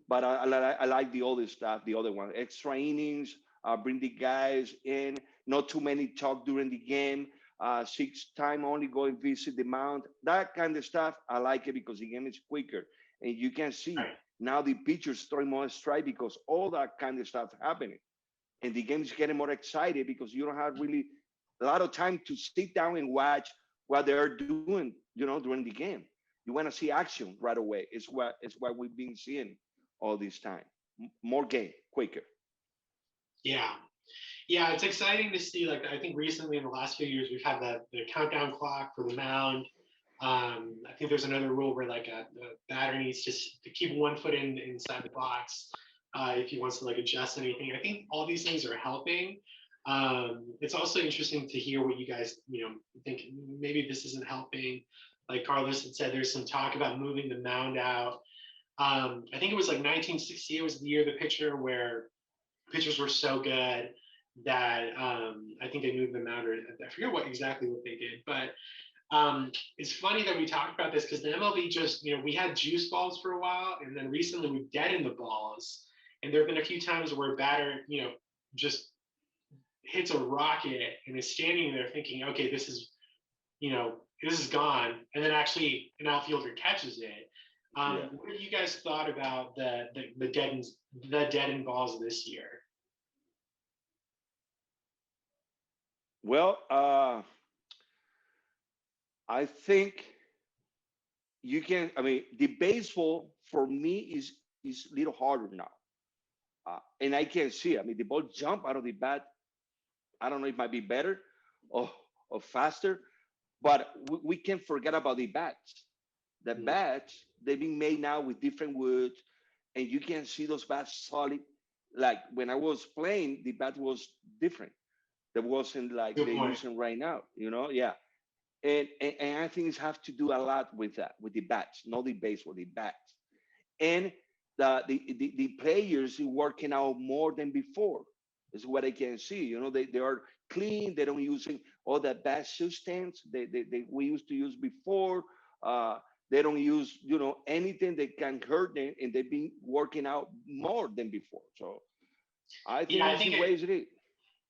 S3: But I like the other stuff, the other one. Extra innings, bring the guys in, not too many talk during the game, 6 time only go and visit the mound. That kind of stuff, I like it because the game is quicker. And you can see
S1: Right.
S3: now the pitchers throwing more strike because all that kind of stuff happening. And the game is getting more excited because you don't have really a lot of time to sit down and watch what they're doing, during the game. You want to see action right away. It's what we've been seeing all this time. More game, quicker.
S1: Yeah. Yeah, it's exciting to see. Like, I think recently in the last few years, we've had the countdown clock for the mound. I think there's another rule where like the batter needs to keep 1 foot inside the box if he wants to like adjust anything. I think all these things are helping. It's also interesting to hear what you guys think. Maybe this isn't helping. Like Carlos had said, there's some talk about moving the mound out. I think it was like 1960. It was the year of the pitcher where pitchers were so good that I think they moved them out, or I forget exactly what they did. But it's funny that we talked about this because the MLB just, we had juice balls for a while, and then recently we deadened the balls. And there have been a few times where a batter, just hits a rocket and is standing there thinking, okay, this is gone, and then actually an outfielder catches it.
S3: Yeah.
S1: What have you guys thought about the deadened balls this year?
S3: Well, I think you can. I mean, the baseball for me is a little harder now, and I can see. I mean, the ball jump out of the bat. I don't know. It might be better or faster, but we can't forget about the bats. The
S1: Mm.
S3: bats, they've been made now with different woods, and you can see those bats solid. Like when I was playing, the bat was different. That wasn't like
S1: Good
S3: they're
S1: point.
S3: using right now. Yeah. And I think it have to do a lot with that, with the bats, not the baseball, the bats. And the players are working out more than before. Is what I can see. They are clean. They don't using all that bad substance we used to use before. They don't use anything that can hurt them, and they've been working out more than before. So I
S1: Yeah,
S3: think it's the ways it is.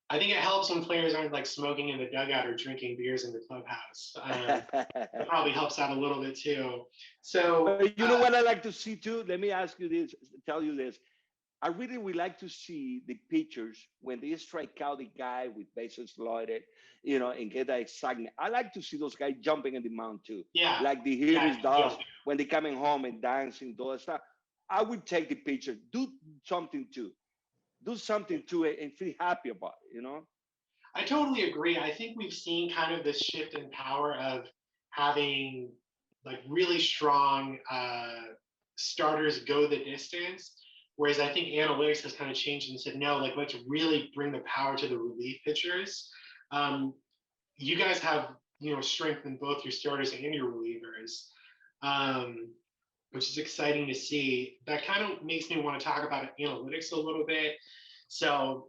S1: I think it helps when players aren't like smoking in the dugout or drinking beers in the clubhouse. That probably helps out a little bit too. So
S3: But you know what I like to see too? Let me ask you this, tell you this. I really would like to see the pitchers when they strike out the guy with bases loaded, and get that excitement. I like to see those guys jumping in the mound too,
S1: yeah,
S3: like the
S1: yeah,
S3: Heroes does when they coming home and dancing, all that stuff. I would take the pitcher, something too, do something to it, and feel happy about it.
S1: I totally agree. I think we've seen kind of this shift in power of having like really strong starters go the distance. Whereas I think analytics has kind of changed and said, no, like let's really bring the power to the relief pitchers. Um, you guys have, strength in both your starters and your relievers, um, which is exciting to see. That kind of makes me want to talk about analytics a little bit. So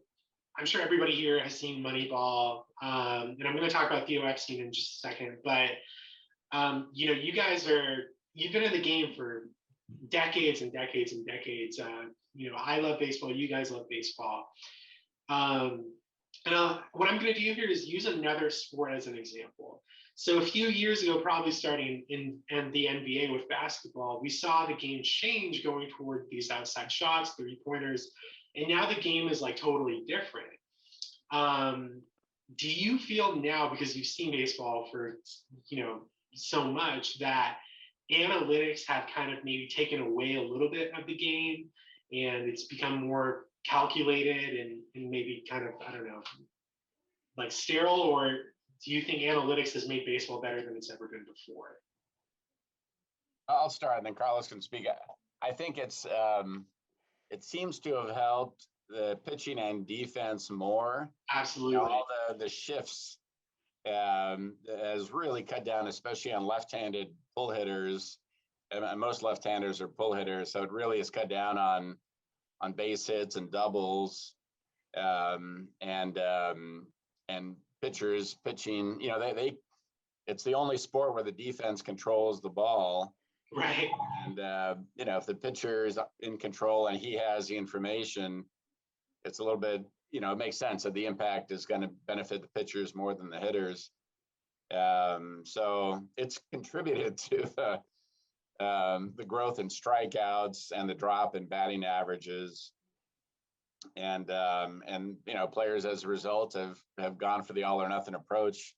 S1: I'm sure everybody here has seen Moneyball, and I'm going to talk about Theo Epstein in just a second. But you've been in the game for decades and decades and decades. I love baseball. You guys love baseball. Um, and what I'm going to do here is use another sport as an example. So a few years ago, probably starting in the NBA with basketball, we saw the game change going toward these outside shots, 3-pointers, and now the game is like totally different. Do you feel now, because you've seen baseball for so much, that analytics have kind of maybe taken away a little bit of the game and it's become more calculated and maybe kind of, I don't know, like sterile? Or do you think analytics has made baseball better than it's ever been before?
S2: I'll start and then Carlos can speak. I think it seems to have helped the pitching and defense more.
S1: Absolutely.
S2: All the shifts has really cut down, especially on left-handed pull hitters. And most left-handers are pull hitters, so it really has cut down on base hits and doubles, and pitchers pitching. It's the only sport where the defense controls the ball.
S1: Right.
S2: And if the pitcher is in control and he has the information, it's a little bit, it makes sense that the impact is going to benefit the pitchers more than the hitters. So it's contributed to the growth in strikeouts and the drop in batting averages. And players as a result have gone for the all or nothing approach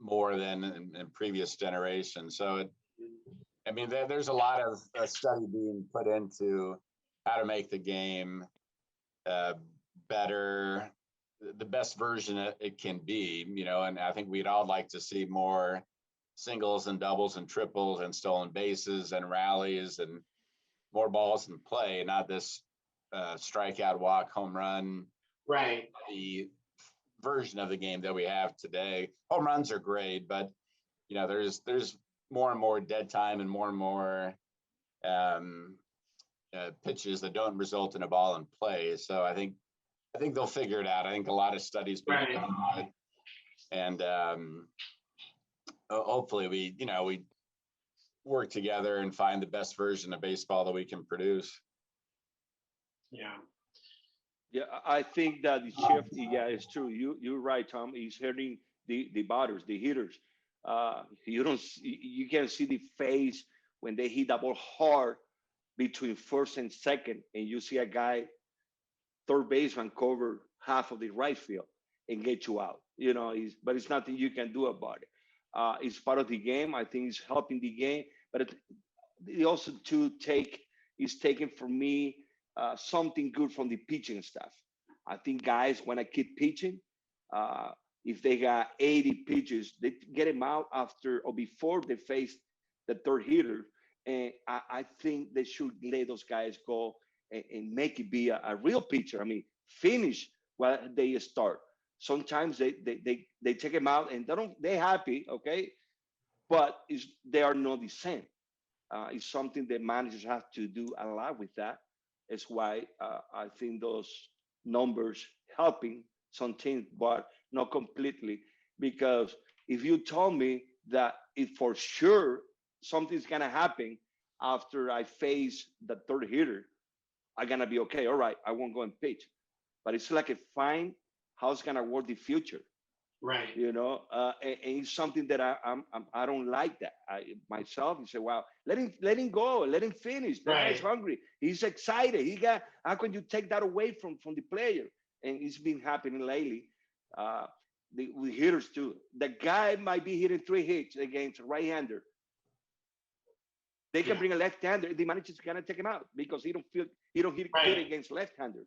S2: more than in previous generations. So there's a lot of study being put into how to make the game better, the best version it can be, and I think we'd all like to see more singles and doubles and triples and stolen bases and rallies and more balls in play, not this strikeout, walk, home run.
S1: Right.
S2: The version of the game that we have today. Home runs are great, but there's more and more dead time and more pitches that don't result in a ball in play. So I think they'll figure it out. I think a lot of studies being done on it, and hopefully we work together and find the best version of baseball that we can produce.
S3: Yeah, I think that the shift, it's true. You're right, Tom. He's hurting the batters, the hitters. You can see the face when they hit the ball hard between first and second, and you see a guy, third baseman, cover half of the right field and get you out. But it's nothing you can do about it. It's part of the game. I think it's helping the game, but it also is taking for me something good from the pitching staff. I think guys want to keep pitching. If they got 80 pitches, they get them out after or before they face the third hitter. And I think they should let those guys go and make it be a real pitcher. Finish while they start. Sometimes they take them out and they're happy, okay? But they are not the same. It's something that managers have to do a lot with that. It's why I think those numbers helping some teams, but not completely. Because if you told me that if for sure something's gonna happen after I face the third hitter, I'm gonna be okay. All right, I won't go and pitch. But it's like a fine how it's gonna work the future.
S1: Right.
S3: And it's something that I don't like that. Myself, you say, wow, let him go, let him finish. The guy's hungry. He's excited. How can you take that away from the player? And it's been happening lately. With hitters too. The guy might be hitting 3 hits against a right-hander. They can bring a left-hander. The manager's gonna take him out because he don't hit good against left-hander.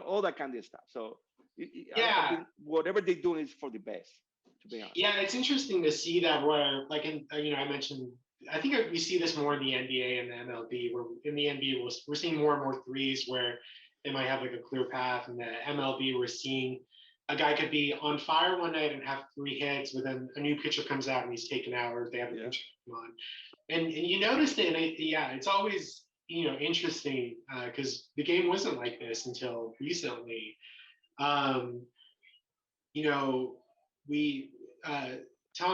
S3: All that kind of stuff. So I think whatever they do is for the best, to be honest.
S1: Yeah, it's interesting to see that where, like, I mentioned, I think we see this more in the NBA and the MLB, where in the NBA we're seeing more and more threes where they might have like a clear path. In the MLB, we're seeing a guy could be on fire one night and have 3 hits, but then a new pitcher comes out and he's taken out, or if they have a pitcher come on. And you noticed it, and it's always interesting because the game wasn't like this until recently. Tom,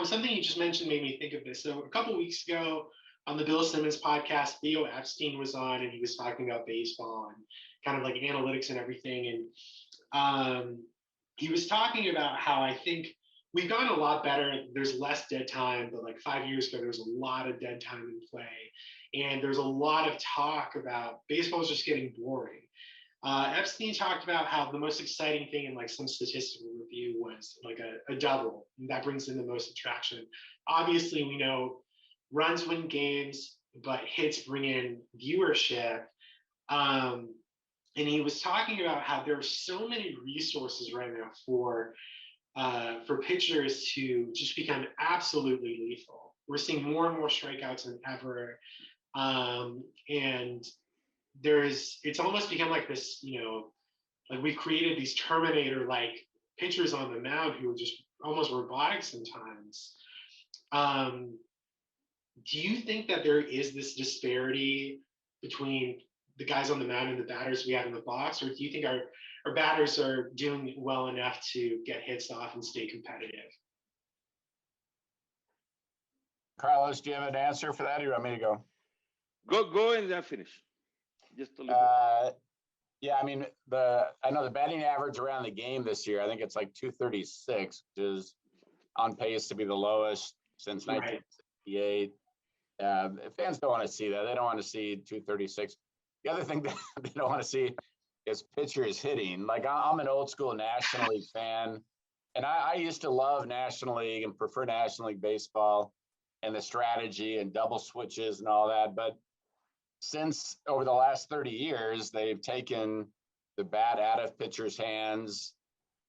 S1: something you just mentioned made me think of this. So a couple of weeks ago on the Bill Simmons podcast, Theo Epstein was on, and he was talking about baseball and kind of like analytics and everything. And he was talking about how I think we've gotten a lot better. There's less dead time, but like 5 years ago, there was a lot of dead time in play. And there's a lot of talk about baseball is just getting boring. Epstein talked about how the most exciting thing in like some statistical review was like a double. And that brings in the most attraction. Obviously, we know runs win games, but hits bring in viewership. And he was talking about how there are so many resources right now for pitchers to just become absolutely lethal. we're seeing more and more strikeouts than ever. And it's almost become like this, like we've created these Terminator like pitchers on the mound who are just almost robotic sometimes. Do you think that there is this disparity between the guys on the mound and the batters we have in the box, or do you think our batters are doing well enough to get hits off and stay competitive?
S2: Carlos, do you have an answer for that, or you want me to go?
S3: Go and then finish. Just a little bit.
S2: Yeah, I mean, I know the batting average around the game this year, I think it's like 236, which is on pace to be the lowest since 1968. Fans don't want to see that. They don't want to see 236. The other thing that they don't want to see is pitchers hitting. Like, I'm an old school National League fan, and I used to love National League and prefer National League baseball and the strategy and double switches and all that. But since over the last 30 years, they've taken the bat out of pitchers' hands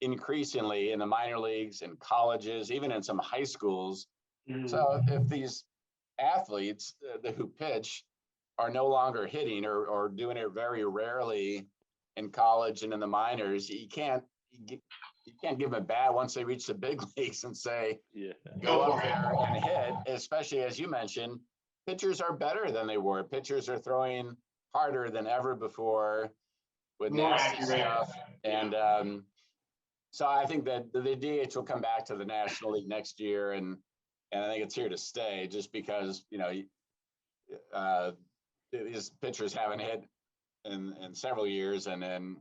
S2: increasingly in the minor leagues and colleges, even in some high schools. Mm-hmm. So if these athletes who pitch are no longer hitting or doing it very rarely in college and in the minors, you can't give them a bat once they reach the big leagues and say, go up there and hit, especially as you mentioned, pitchers are better than they were. Pitchers are throwing harder than ever before with nasty stuff. And so I think that the DH will come back to the National League next year, and I think it's here to stay just because, these pitchers haven't hit in several years, and then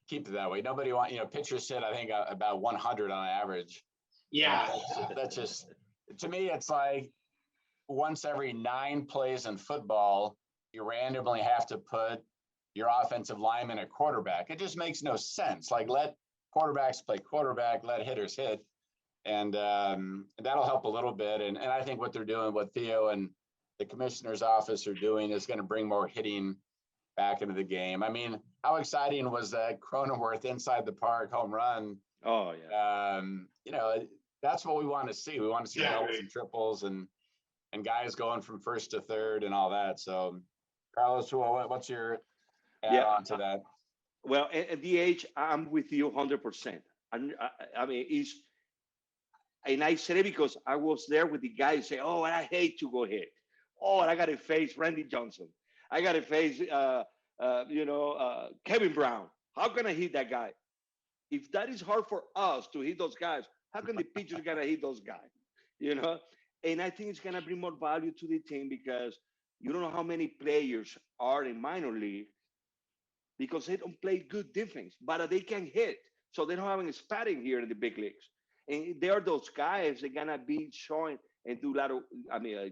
S2: keep it that way. Nobody pitchers hit, I think, about 100 on average.
S1: Yeah.
S2: That's just, to me, it's like once every 9 plays in football, you randomly have to put your offensive lineman at quarterback. It just makes no sense. Like, let quarterbacks play quarterback, let hitters hit. And that'll help a little bit. And I think what they're doing, what Theo and the commissioner's office are doing, is going to bring more hitting back into the game. I mean, how exciting was that Cronenworth inside the park home run?
S3: Oh, yeah.
S2: That's what we want to see. We want to see doubles and triples and guys going from first to third and all that. So, Carlos, what's your add on to that?
S3: Well, at DH, I'm with you 100%. I mean, and I said it because I was there with the guys say, oh, I hate to go hit. Oh, I got to face Randy Johnson. I got to face, Kevin Brown. How can I hit that guy? If that is hard for us to hit those guys, how can the pitchers gonna hit those guys? And I think it's gonna bring more value to the team because you don't know how many players are in minor league because they don't play good defense, but they can hit. So they don't have any spatting here in the big leagues. And they are those guys that are gonna be showing and do a lot of,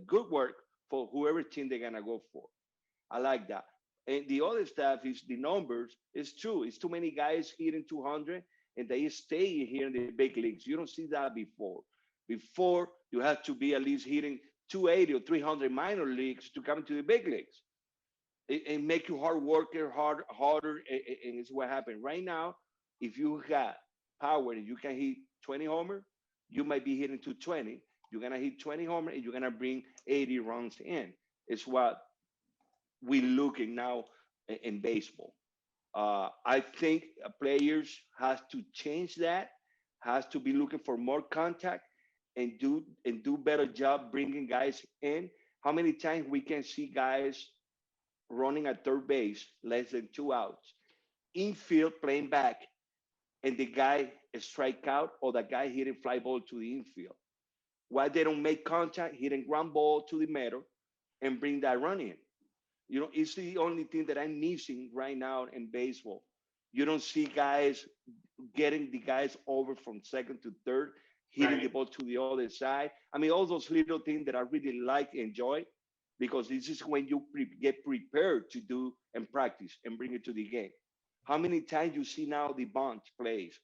S3: good work for whoever team they're gonna go for. I like that. And the other stuff is the numbers. It's true. It's too many guys hitting 200 and they stay here in the big leagues. You don't see that before. Before, you have to be at least hitting 280 or 300 minor leagues to come to the big leagues. And make you hard worker, harder. And it's what happened. Right now, if you got power and you can hit 20 homer, you might be hitting 220. You're going to hit 20 homer and you're going to bring 80 runs in. It's what we're looking now in baseball. I think players has to change that, has to be looking for more contact and do better job bringing guys in. How many times we can see guys running at third base, less than 2 outs, infield playing back, and the guy strike out or the guy hitting fly ball to the infield. Why they don't make contact, hitting ground ball to the middle and bring that run in? It's the only thing that I'm missing right now in baseball. You don't see guys getting the guys over from second to third, hitting the ball to the other side. I mean, all those little things that I really like, enjoy, because this is when you get prepared to do and practice and bring it to the game. How many times you see now the bunch plays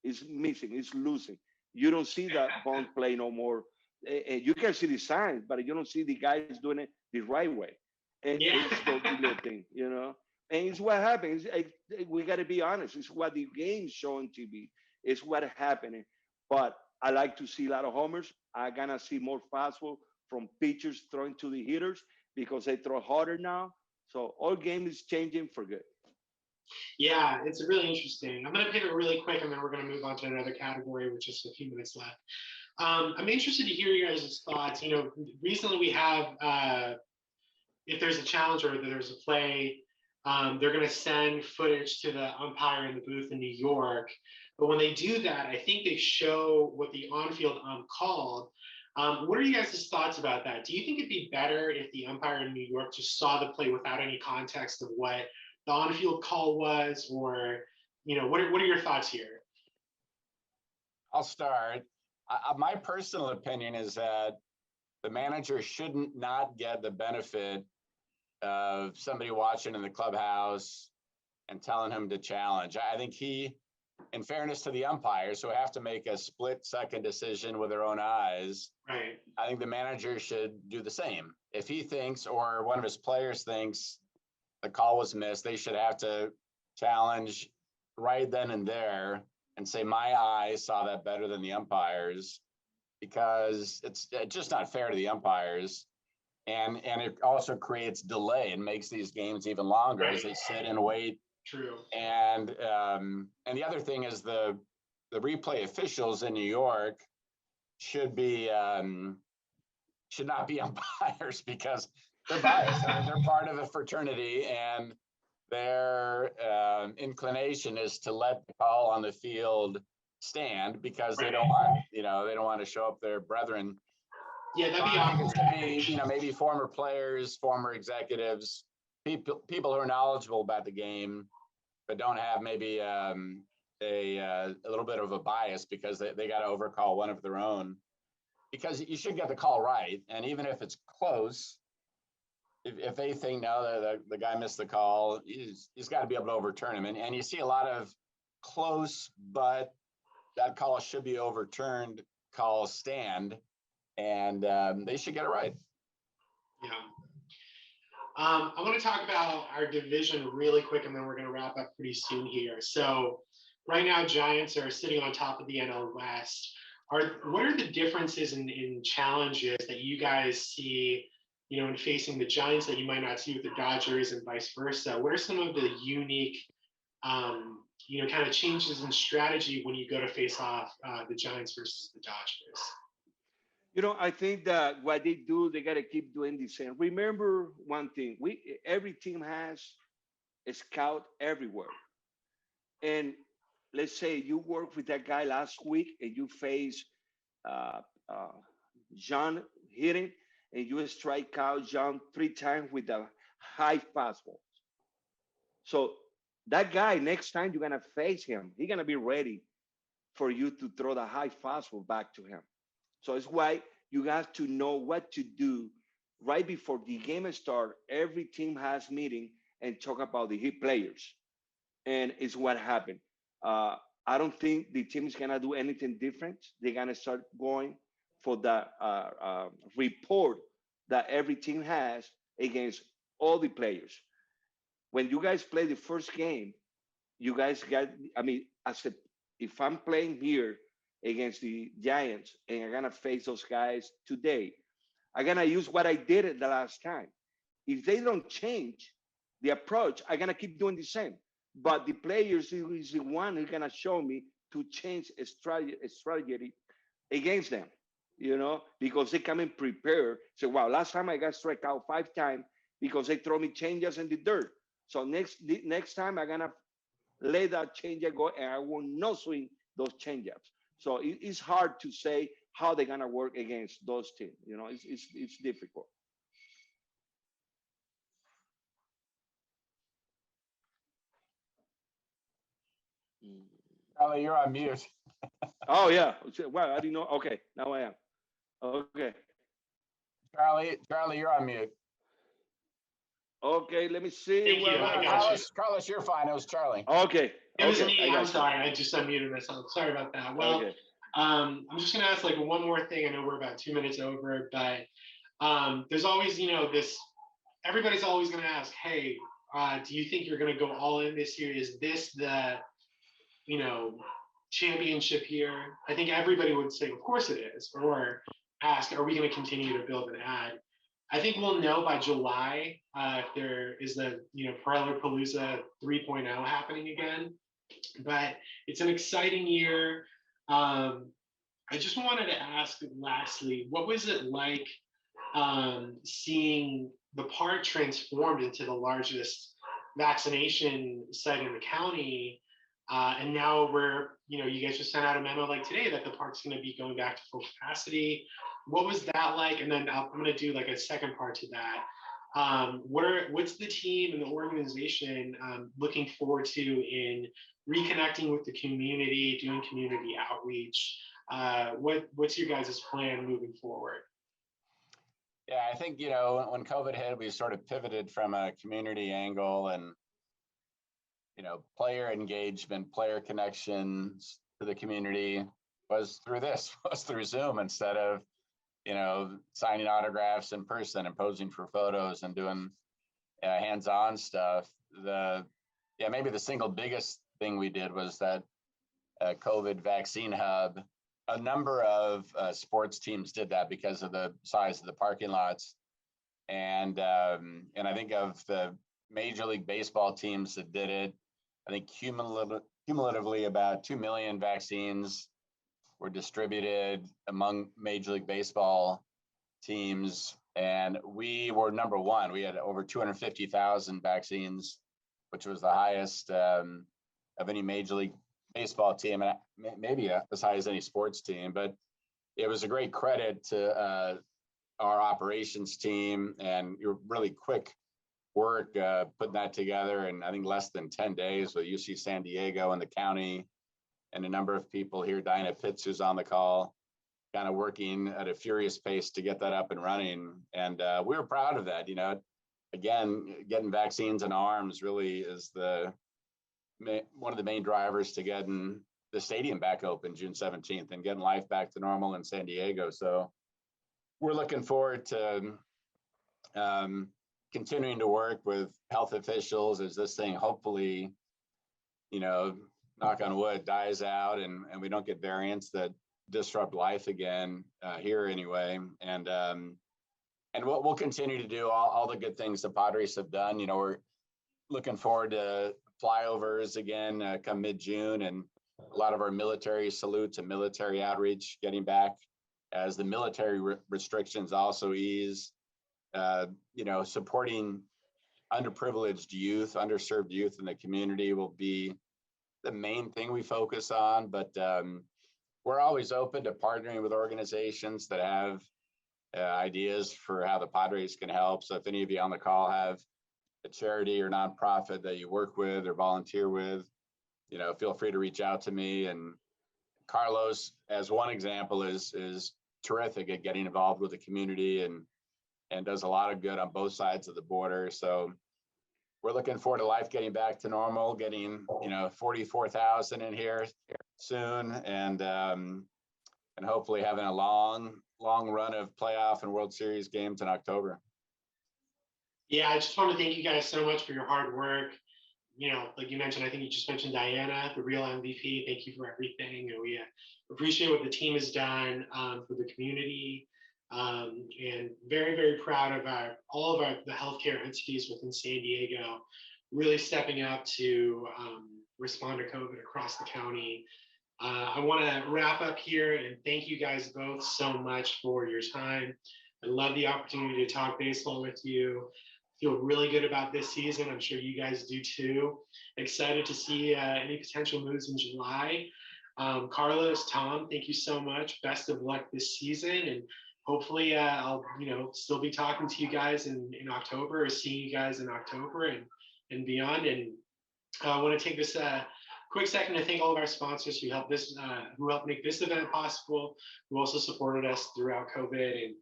S3: is missing, is losing. You don't see that bunch play no more. You can see the signs, but you don't see the guys doing it the right way. And it's those little things, and it's what happens. We got to be honest. It's what the game's showing TV. It's what happening. But I like to see a lot of homers. I'm gonna see more fastball from pitchers throwing to the hitters because they throw harder now. So all game is changing for good.
S1: Yeah, it's really interesting. I'm going to pivot really quick, and then we're going to move on to another category with just a few minutes left. I'm interested to hear you guys' thoughts. Recently we have, if there's a challenge or there's a play, they're going to send footage to the umpire in the booth in New York. But when they do that, I think they show what the on-field called. What are you guys' thoughts about that? Do you think it'd be better if the umpire in New York just saw the play without any context of what the on-field call was, or what are your thoughts here?
S2: I'll start. My personal opinion is that the manager shouldn't not get the benefit of somebody watching in the clubhouse and telling him to challenge. I think he, in fairness to the umpires who have to make a split-second decision with their own eyes,
S1: right,
S2: I think the manager should do the same. If he thinks, or one of his players thinks, the call was missed, they should have to challenge right then and there and say, my eyes saw that better than the umpires, because it's just not fair to the umpires. And it also creates delay and makes these games even longer as they sit and wait.
S1: True.
S2: And the other thing is the replay officials in New York should not be umpires, because they're biased. I mean, they're part of a fraternity, and their inclination is to let the call on the field stand because they don't want to show up their brethren.
S1: Yeah, that'd be awesome.
S2: Maybe former players, former executives, people who are knowledgeable about the game, but don't have maybe a little bit of a bias because they got to overcall one of their own. Because you should get the call right, and even if it's close, if they think no, the guy missed the call, he's got to be able to overturn him. And you see a lot of close, but that call should be overturned, calls stand, and they should get it right.
S1: Yeah. I want to talk about our division really quick, and then we're going to wrap up pretty soon here. So right now, Giants are sitting on top of the NL West. What are the differences in challenges that you guys see, in facing the Giants that you might not see with the Dodgers and vice versa? What are some of the unique, kind of changes in strategy when you go to face off the Giants versus the Dodgers?
S3: I think that what they do, they got to keep doing the same. Remember one thing: every team has a scout everywhere, and let's say you work with that guy last week and you face John hitting, and you strike out John 3 times with a high fastball. So that guy, next time you're gonna face him, he's gonna be ready for you to throw the high fastball back to him. So it's why you have to know what to do right before the game starts. Every team has meeting and talk about the hit players, and it's what happened. I don't think the team is gonna do anything different. They're gonna start going for the report that every team has against all the players. When you guys play the first game, you guys got. I mean, if I'm playing here against the Giants and I'm gonna face those guys today, I'm gonna use what I did the last time. If they don't change the approach, I'm gonna keep doing the same. But the players is the one who's gonna show me to change a strategy against them, because they come in prepared. So, wow, last time I got struck out 5 times because they throw me changes in the dirt. So next time I'm gonna let that changer go, and I will not swing those changeups. So it's hard to say how they're gonna work against those teams. It's difficult.
S2: Charlie, you're on mute.
S3: Oh yeah. Well, I didn't know. Okay, now I am. Okay.
S2: Charlie, you're on mute.
S3: Okay, let me see.
S1: Thank you. I got you.
S2: Carlos, you're fine. It was Charlie.
S3: Okay.
S1: It was
S3: okay,
S1: me. I'm sorry. I just unmuted myself. Sorry about that. Well,
S3: okay.
S1: I'm just going to ask one more thing. I know we're about 2 minutes over, but there's always, this, everybody's always going to ask, hey, do you think you're going to go all in this year? Is this the, championship here? I think everybody would say, of course it is. Or ask, are we going to continue to build and add? I think we'll know by July if there is the Palooza 3.0 happening again. But it's an exciting year. I just wanted to ask lastly, what was it like seeing the park transformed into the largest vaccination site in the county? And now you guys just sent out a memo like today that the park's going to be going back to full capacity. What was that like? And then I'm going to do like a second part to that. What's the team and the organization looking forward to in reconnecting with the community, doing community outreach? What's your guys' plan moving forward?
S2: Yeah, I think, when COVID hit, we sort of pivoted from a community angle and, player engagement, player connections to the community was through Zoom instead of, signing autographs in person and posing for photos and doing hands-on stuff. Maybe the single biggest thing we did was that COVID vaccine hub. A number of sports teams did that because of the size of the parking lots, and I think of the Major League Baseball teams that did it, I think cumulatively about 2 million vaccines were distributed among Major League Baseball teams, and we were number one. We had over 250,000 vaccines, which was the highest of any Major League Baseball team, and maybe as high as any sports team. But it was a great credit to our operations team and your really quick work putting that together in, I think, less than 10 days with UC San Diego and the county and a number of people here. Diana Pitts, who's on the call, kind of working at a furious pace to get that up and running. And we were proud of that. Again, getting vaccines in arms really is one of the main drivers to getting the stadium back open June 17th and getting life back to normal in San Diego. So we're looking forward to continuing to work with health officials as this thing hopefully, knock on wood, dies out and we don't get variants that disrupt life again here anyway. And we'll continue to do all the good things the Padres have done. We're looking forward to flyovers again come mid-June, and a lot of our military salutes and military outreach getting back as the military restrictions also ease. Supporting underprivileged youth, underserved youth in the community will be the main thing we focus on, but we're always open to partnering with organizations that have ideas for how the Padres can help. So if any of you on the call have a charity or nonprofit that you work with or volunteer with, feel free to reach out to me. And Carlos, as one example, is terrific at getting involved with the community and does a lot of good on both sides of the border. So we're looking forward to life getting back to normal, getting 44,000 in here soon, and hopefully having a long run of playoff and World Series games in October.
S1: Yeah, I just want to thank you guys so much for your hard work. Like you mentioned, I think you just mentioned Diana, the real MVP. Thank you for everything. We appreciate what the team has done for the community, and very, very proud of all of the healthcare entities within San Diego really stepping up to respond to COVID across the county. I want to wrap up here and thank you guys both so much for your time. I love the opportunity to talk baseball with you. Feel really good about this season. I'm sure you guys do too. Excited to see any potential moves in July. Carlos, Tom, thank you so much. Best of luck this season, and hopefully I'll still be talking to you guys in October, or seeing you guys in October and beyond. And I want to take this quick second to thank all of our sponsors who helped make this event possible, who also supported us throughout COVID and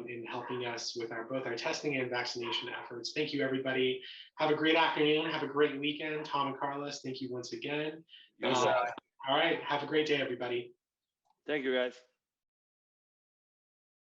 S1: in helping us with both our testing and vaccination efforts. Thank you, everybody. Have a great afternoon. Have a great weekend. Tom and Carlos, thank you once again.
S3: Yes,
S1: all right. Have a great day, everybody.
S3: thank you, guys.